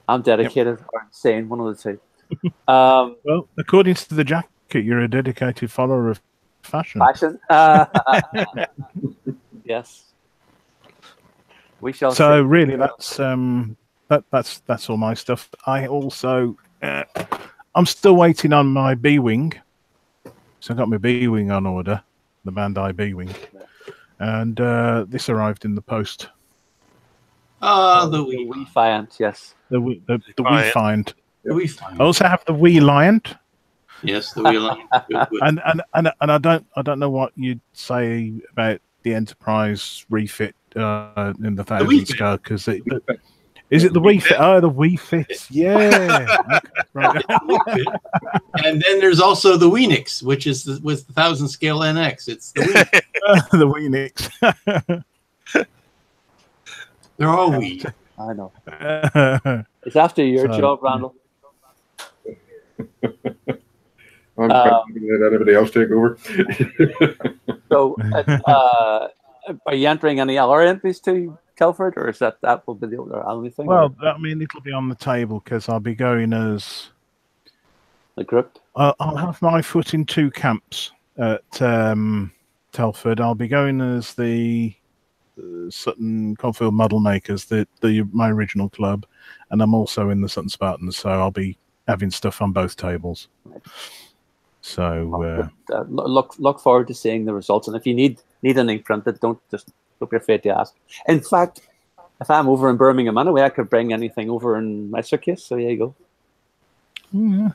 I'm dedicated or insane, one of the two. Well, according to the jacket, you're a dedicated follower of fashion. Yes. We shall. So see. really, that's all my stuff. I also I'm still waiting on my B-wing. So I got my B-wing on order, the Bandai B-wing, and this arrived in the post. The Wii Fiant, yes. The Wii Fiant. The Wii Fiant. I also have the Wii Liant. Yes, the Wii Liant. And I don't know what you'd say about the Enterprise refit in the 1000 scale, because is it the Wii Fit? Oh, the Wii Fit. Yeah. Okay, right. And then there's also the Weenix, which is with the 1000 scale NX. It's the Wii. The Weenix. They're all Wii. I know. It's after your job, Randall. I'm trying to let anybody else take over. So, are you entering any other entries to Telford, or is that will be the only thing? Well, I mean, it'll be on the table because I'll be going as the group. I'll have my foot in 2 camps at Telford. I'll be going as the Sutton Caulfield Model Makers, my original club, and I'm also in the Sutton Spartans. So I'll be having stuff on both tables. So look forward to seeing the results. And if you need anything printed, don't be afraid to ask. In fact, if I'm over in Birmingham anyway, I could bring anything over in my suitcase. So there you go. Yeah,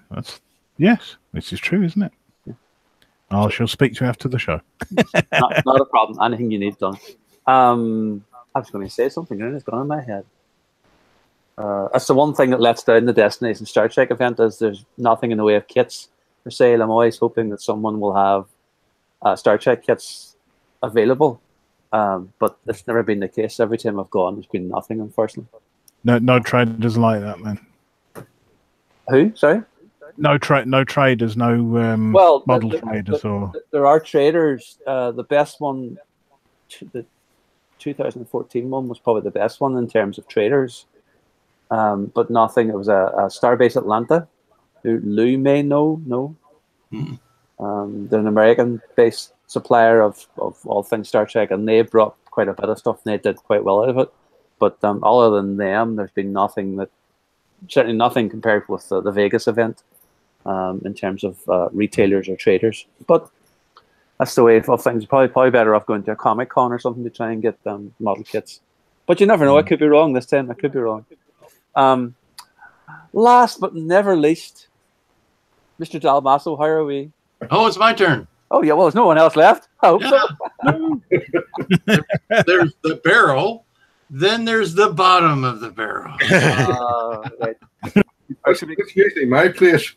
yes, this is true, isn't it? Yeah. I shall speak to you after the show. not a problem. Anything you need done. I was going to say something, and it's gone in my head. That's the one thing that lets down the Destination Star Trek event is there's nothing in the way of kits for sale. I'm always hoping that someone will have Star Trek kits available, but that's never been the case. Every time I've gone, there's been nothing, unfortunately. No traders like that, man. Who? Sorry? No traders, no model traders. There are traders. The best one, the 2014 one, was probably the best one in terms of traders. But nothing. It was a Starbase Atlanta, who Lou may know. No, they're an American-based supplier of all things Star Trek, and they brought quite a bit of stuff, and they did quite well out of it. But other than them, there's been nothing certainly nothing compared with the Vegas event in terms of retailers or traders. But that's the way of things. Probably better off going to a Comic-Con or something to try and get model kits. But you never know. I could be wrong this time. I could be wrong. Last but never least, Mr. Dalmasso, how are we? Oh, it's my turn. Oh, yeah. Well, there's no one else left. I hope so. There's the barrel. Then there's the bottom of the barrel. Right. It's usually my place.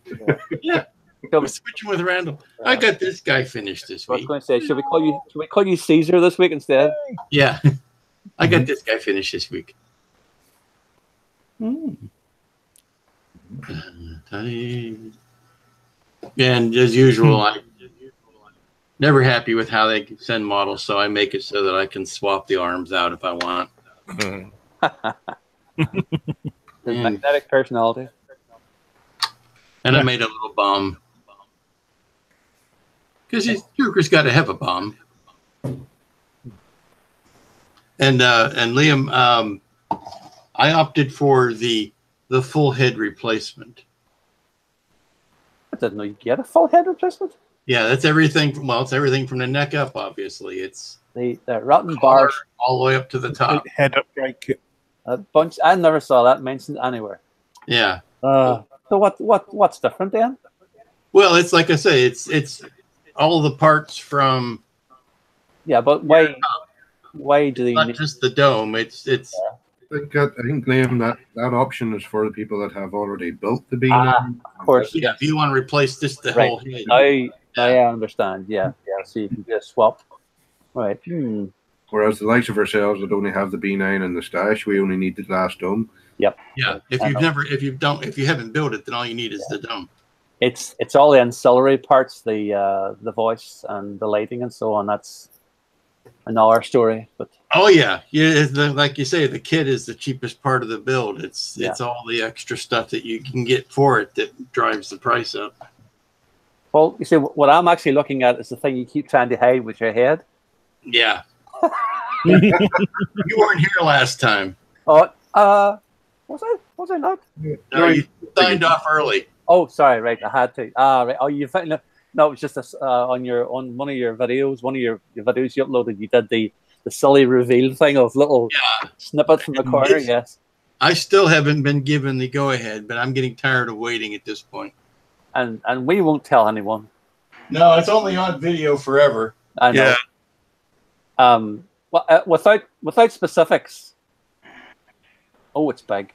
Yeah. We're switching with Randall. I got this guy finished this week. I was going to say, should we call you Caesar this week instead? Yeah. I got this guy finished this week. And as usual, I'm never happy with how they send models, so I make it so that I can swap the arms out if I want. Magnetic personality. And I made a little bomb. Because Joker's got to have a bomb. And Liam, I opted for the full head replacement. I didn't know you get a full head replacement. Yeah, that's everything. Well, it's everything from the neck up, obviously. It's the rotten bars all the way up to the top. Head upgrade kit. A bunch. I never saw that mentioned anywhere. Yeah. So what's different then? Well, it's like I say, it's all the parts from. Yeah, but why do they not just the dome? It's. I think, Liam, that option is for the people that have already built the B9. Of course. Yeah, if you want to replace the whole head. I understand. Yeah. So you can just swap. Right. Whereas the likes of ourselves that only have the B9 and the stash, we only need the glass dome. Yep. Yeah. If you haven't built it, then all you need is the dome. It's all the ancillary parts, the voice and the lighting and so on. That's another story. But oh yeah, like you say, the kit is the cheapest part of the build. It's all the extra stuff that you can get for it that drives the price up. Well, you see, what I'm actually looking at is the thing you keep trying to hide with your head. Yeah. You weren't here last time. Oh, was I not? No, you signed off early. Oh, sorry. Right, I had to. Right. Oh, you found no, it was just on one of your videos. One of your videos you uploaded. You did the silly reveal thing of little snippets from the corner. Yes. I still haven't been given the go ahead, but I'm getting tired of waiting at this point. And we won't tell anyone. No, it's only on video forever. I know. Yeah. Well, without specifics. Oh, it's big.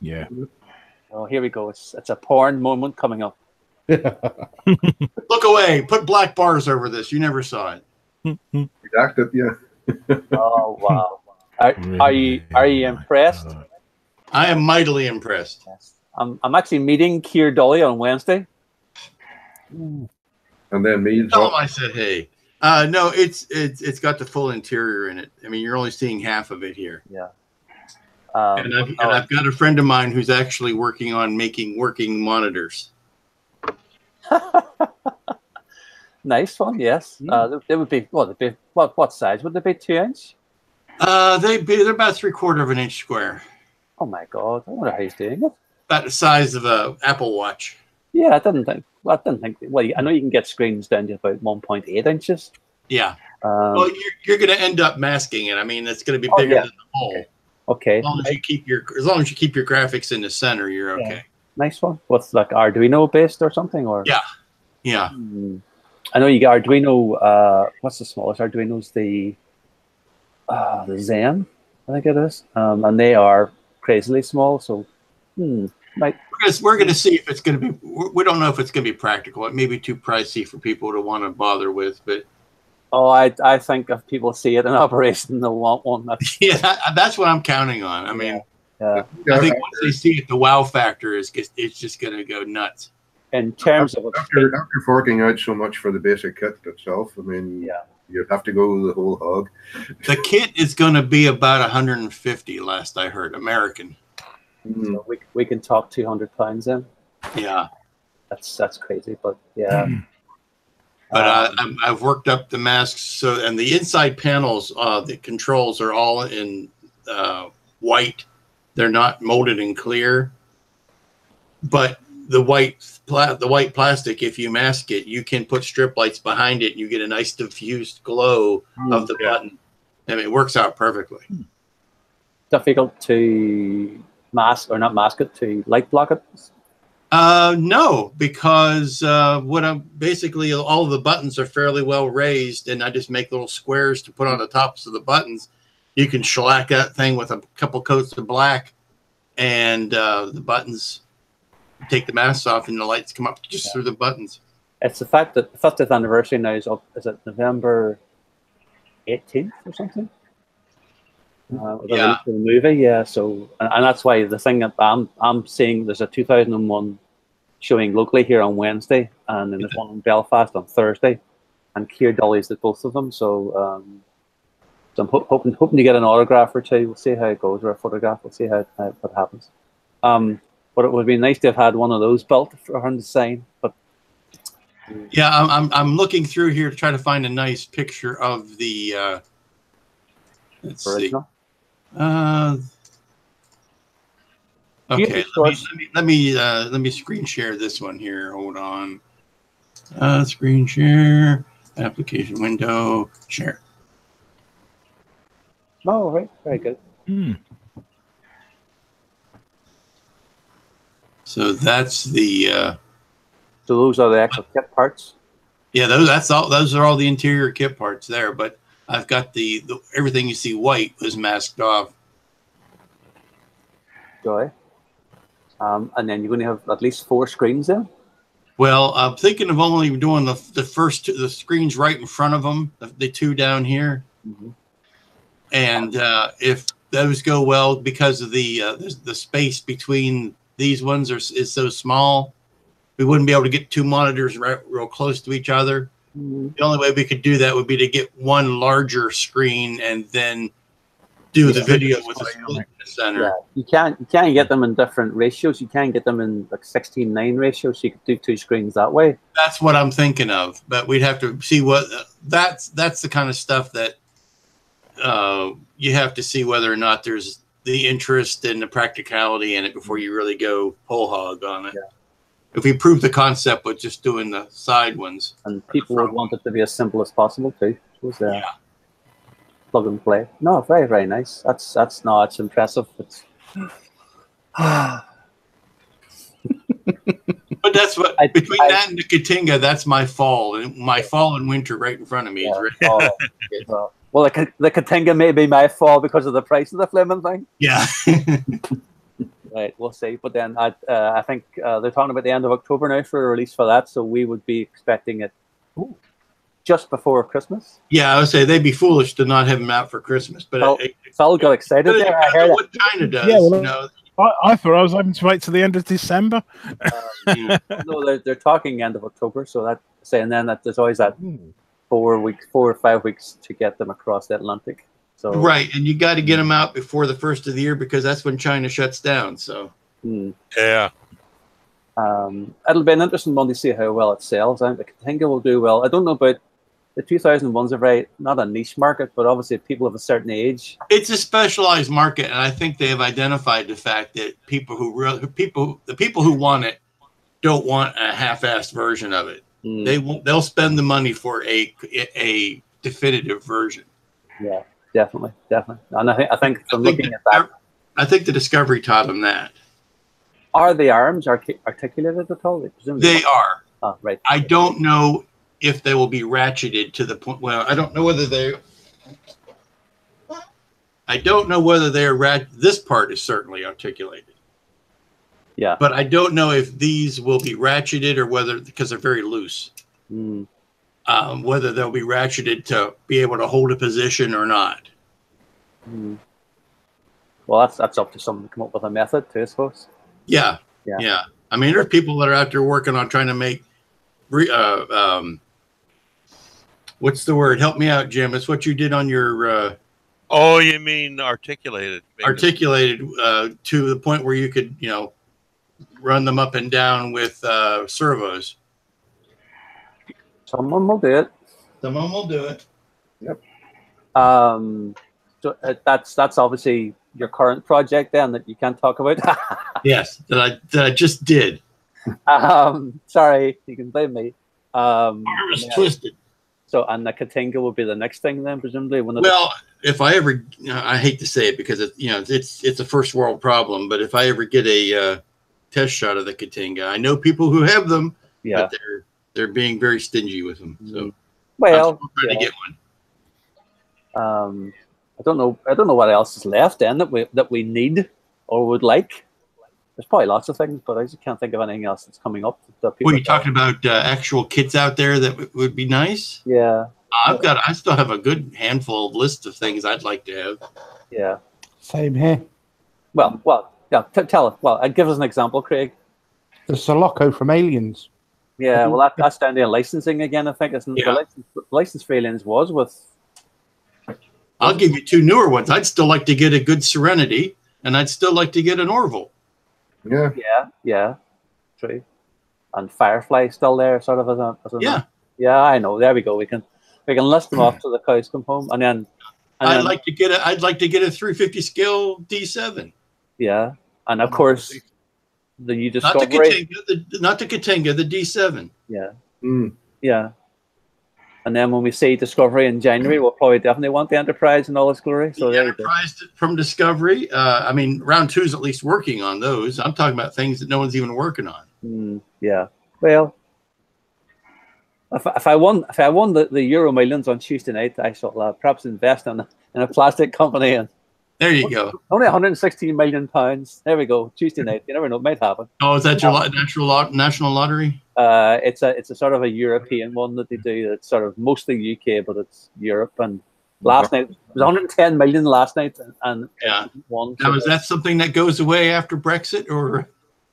Yeah. Oh, here we go. It's a porn moment coming up. Look away. Put black bars over this. You never saw it. Redacted, yeah. Oh wow. Are you impressed? I am mightily impressed. Yes. I'm actually meeting Keir Dolly on Wednesday. And then me. Tell him I said hey. No, it's got the full interior in it. I mean, you're only seeing half of it here. Yeah. And I've got a friend of mine who's actually working on making working monitors. Nice one, yes. They would be what size would they be? 2-inch? They're about 3/4 of an inch square. Oh my god! I wonder how he's doing it. about the size of a Apple Watch. Yeah, I didn't think. Well, I didn't think. Well, I know you can get screens down to about 1.8 inches. Yeah. Well, you're going to end up masking it. I mean, it's going to be bigger than the hole. Okay. As long as you keep your graphics in the center, you're okay. Yeah. Nice one. What's like Arduino based or something, or? Yeah. Yeah. I know you got Arduino. What's the smallest Arduino's? The Zen, I think it is, and they are crazily small. So, because we're going to see if it's going to be. We don't know if it's going to be practical. It may be too pricey for people to want to bother with, but. Oh, I think if people see it in operation, they'll want one. That's what I'm counting on. I mean, I think once they see it, the wow factor it's just going to go nuts. In terms of after forking out so much for the basic kit itself, I mean, you'd have to go the whole hog. The kit is going to be about 150, last I heard, American. So we can talk £200 then. Yeah, that's crazy, but yeah. But I've worked up the masks, and the inside panels, the controls are all in white. They're not molded in clear, but the white plastic, if you mask it, you can put strip lights behind it, and you get a nice diffused glow of the button. I mean, it works out perfectly. Difficult to mask or not mask it, to light block it? No, because basically all of the buttons are fairly well raised, and I just make little squares to put on the tops of the buttons. You can shellac that thing with a couple coats of black, and the buttons, take the masks off, and the lights come up just through the buttons. It's the fact that the 50th anniversary now is it November 18th or something? The movie, so and that's why the thing that I'm seeing, there's a 2001 showing locally here on Wednesday, and then there's one in Belfast on Thursday, and Keir Dolly's at both of them. So, I'm hoping to get an autograph or two. We'll see how it goes, or a photograph. We'll see what happens. But it would be nice to have had one of those built for her to sign. But yeah, I'm looking through here to try to find a nice picture of the. Let's original. See. Okay, let me screen share this one here. Hold on. Screen share, application window, share. Oh, right, very good. So that's the. So those are the actual kit parts. Yeah, those are all the interior kit parts there. But I've got the everything you see white was masked off. Joy. And then you're going to have at least 4 screens there? Well, I'm thinking of only doing the first 2, the screens right in front of them, the 2 down here. And if those go well, because of the space between these ones is so small, we wouldn't be able to get 2 monitors real close to each other. The only way we could do that would be to get one larger screen and then do the video with the split in the center. Yeah, you can't get them in different ratios. You can get them in like 16:9 ratio, so you could do 2 screens that way. That's what I'm thinking of, but we'd have to see what that's the kind of stuff that you have to see whether or not there's the interest and the practicality in it before you really go whole hog on it. Yeah. If we prove the concept with just doing the side ones, and people would want it to be as simple as possible too. Yeah. Plug and play. No, very, very nice. That's it's impressive. It's but that's what between that and the Katinga, that's my fall. And my fall and winter right in front of me is right. Well, the Katinga may be my fall because of the price of the flaming thing. Yeah. Right, we'll see. But then I think they're talking about the end of October now for a release for that, so we would be expecting it just before Christmas. Yeah, I would say they'd be foolish to not have them out for Christmas. But Phil got excited there. I heard what China does. Yeah, well, I thought I was hoping to wait till the end of December. No, they're talking end of October, so that saying then that there's always that 4 or 5 weeks to get them across the Atlantic. So right, and you got to get them out before the first of the year because that's when China shuts down. So yeah. It'll be an interesting one to see how well it sells. I think the Katinga will do well. I don't know about the 2001's are very not a niche market, but obviously people of a certain age. It's a specialized market, and I think they have identified the fact that the people who want it don't want a half-assed version of it. They'll spend the money for a definitive version. Yeah, definitely. And I think from looking at that, I think the Discovery taught them that. Are the arms articulated at all? They are. Oh, right. I don't know if they will be ratcheted to the point. Well, I don't know whether they. I don't know whether they are. This part is certainly articulated. Yeah. But I don't know if these will be ratcheted or whether, because they're very loose, whether they'll be ratcheted to be able to hold a position or not. Well, that's up to someone to come up with a method too, I suppose. Yeah. I mean, there's people that are out there working on trying to make, what's the word? Help me out, Jim. It's what you did on your. Oh, you mean articulated? Articulated to the point where you could, run them up and down with servos. Someone will do it. Someone will do it. Yep. So that's obviously your current project then that you can't talk about. Yes, that I just did. Sorry, you can blame me. I was twisted. So, and the Katinga will be the next thing then, presumably. Well, if I ever, I hate to say it because it's a first world problem, but if I ever get a test shot of the Katinga, I know people who have them, but they're being very stingy with them. So, well, I'm trying to get one. I don't know what else is left then that we need or would like. There's probably lots of things, but I just can't think of anything else that's coming up. That What are you talking about? Actual kits out there that would be nice? Yeah. I still have a good handful of list of things I'd like to have. Yeah. Same here. Well, yeah. Tell us. Well, give us an example, Craig. The Soloco from Aliens. Yeah. Well, that's down to licensing again. I think isn't the license for Aliens was with. I'll give you two newer ones. I'd still like to get a good Serenity, and I'd still like to get an Orville. Yeah. True. And Firefly still there, sort of as a Yeah, I know. There we go. We can list them off till the cows come home, and then. I'd like to get a 350 scale D7. Yeah, and of course, the new Discovery. Not the Katinga, the D7. Yeah. Yeah. And then when we see Discovery in January, we'll probably definitely want the Enterprise in all its glory. So the Enterprise from Discovery. I mean, round 2 is at least working on those. I'm talking about things that no one's even working on. Yeah. Well, if I won the Euro Millions on Tuesday night, I shall perhaps invest in a plastic company. And there you go. Only 116 million pounds. There we go. Tuesday night. You never know. It might happen. Oh, is that your national lottery? It's a sort of a European one that they do. It's sort of mostly UK, but it's Europe. And last night it was 110 million last night, and one. Now, is that something that goes away after Brexit, or?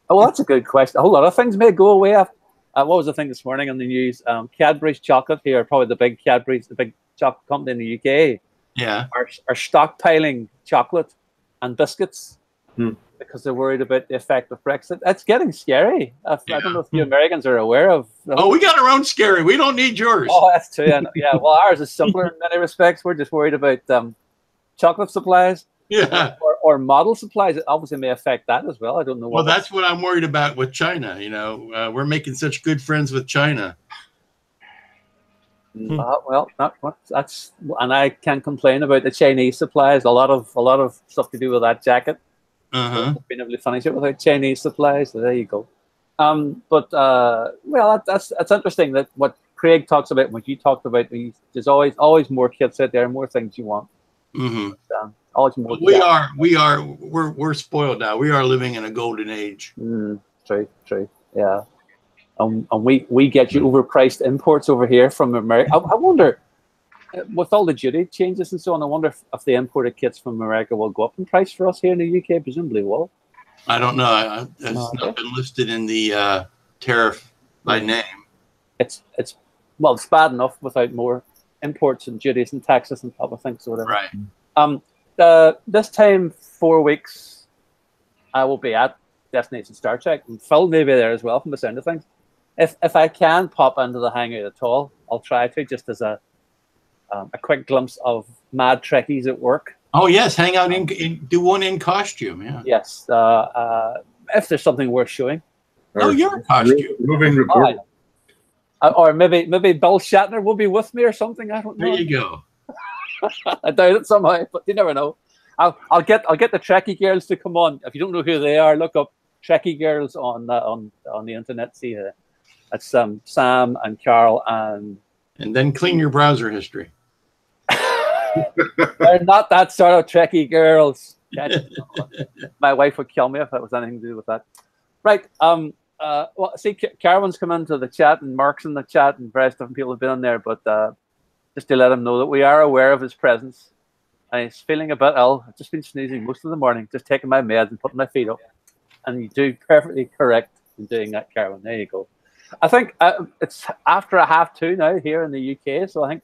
Oh, well, that's a good question. A whole lot of things may go away after. What was the thing this morning on the news? Cadbury's chocolate here, probably the big Cadbury's, the big chocolate company in the UK. Yeah, are stockpiling chocolate and biscuits because they're worried about the effect of Brexit. It's getting scary. I don't know if you Americans are aware of. Oh, we got our own scary. We don't need yours. Oh, that's true. Yeah, well, ours is simpler in many respects. We're just worried about chocolate supplies. Yeah. Or model supplies. It obviously may affect that as well. I don't know. Well, that's what I'm worried about with China. We're making such good friends with China. Well, that's and I can't complain about the Chinese supplies. A lot of stuff to do with that jacket. Been able to finish it without Chinese supplies. So there you go. Well, that's interesting that what Craig talks about, what you talked about. There's always more kits out there, more things you want. Always more. We're spoiled now. We are living in a golden age. True. Yeah. And we get you overpriced imports over here from America. I wonder, with all the duty changes and so on, I wonder if the imported kits from America will go up in price for us here in the UK. Presumably will. I don't know. It's not been listed in the tariff by name. It's bad enough without more imports and duties and taxes and other things. So whatever. Right. This time 4 weeks, I will be at Destination Star Trek, and Phil may be there as well from the sound of things. If I can pop into the Hangout at all, I'll try to, just as a a quick glimpse of mad Trekkies at work. Oh yes, hang out do one in costume. Yeah. Yes, if there's something worth showing. Oh, you're in costume. Moving report. Or maybe Bill Shatner will be with me or something. I don't know. There you go. I doubt it somehow, but you never know. I'll get the Trekkie girls to come on. If you don't know who they are, look up Trekkie girls on the internet. See, that's Sam and Carl and then clean your browser history. They're not that sort of Trekkie girls. My wife would kill me if it was anything to do with that. Right. Well, see, Carwin's come into the chat and Mark's in the chat and various different people have been in there, but just to let him know that we are aware of his presence. And he's feeling a bit ill. I've just been snoozing most of the morning, just taking my meds and putting my feet up. And you do perfectly correct in doing that, Carwin. There you go. I think it's after 2:30 now here in the UK, so I think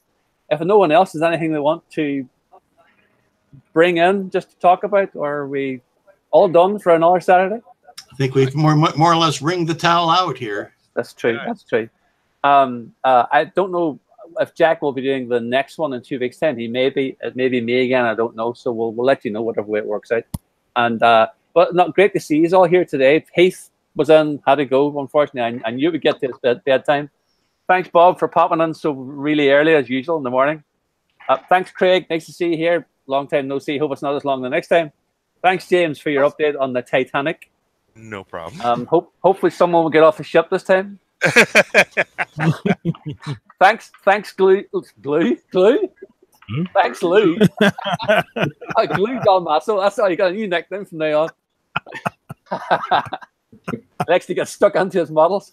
if no one else has anything they want to bring in just to talk about, or are we all done for another Saturday? I think we've more or less wringed the towel out here. That's true. That's true. I don't know if Jack will be doing the next one in 2 weeks' time. He may be. It may be me again. I don't know. So we'll let you know whatever way it works out. And but not great to see you all here today. Heath was in, had to go. Unfortunately, I knew we'd get to his bedtime. Thanks, Bob, for popping in so really early as usual in the morning. Thanks, Craig. Nice to see you here. Long time no see. Hope it's not as long the next time. Thanks, James, for your update on the Titanic. No problem. Hopefully someone will get off the ship this time. Thanks, Glue. Thanks, Lou. Glue Dalmasso. That's how you got a new nickname from now on. Next, he gets stuck into his models.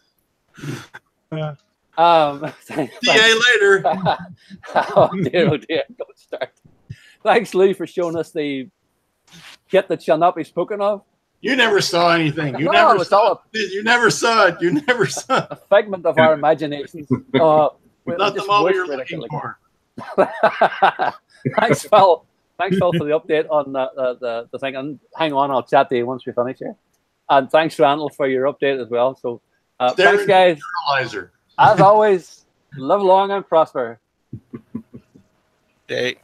See you later. Oh dear, don't start. Thanks, Lou, for showing us the kit that shall not be spoken of. You never saw anything. You never saw it. You never saw it. A figment of our imaginations. Not the model you're looking for. Thanks, Phil. Thanks, Phil, for the update on the thing. And hang on, I'll chat to you once we finish here. And thanks, Randall, for your update as well. So thanks, guys. As always, live long and prosper. Day.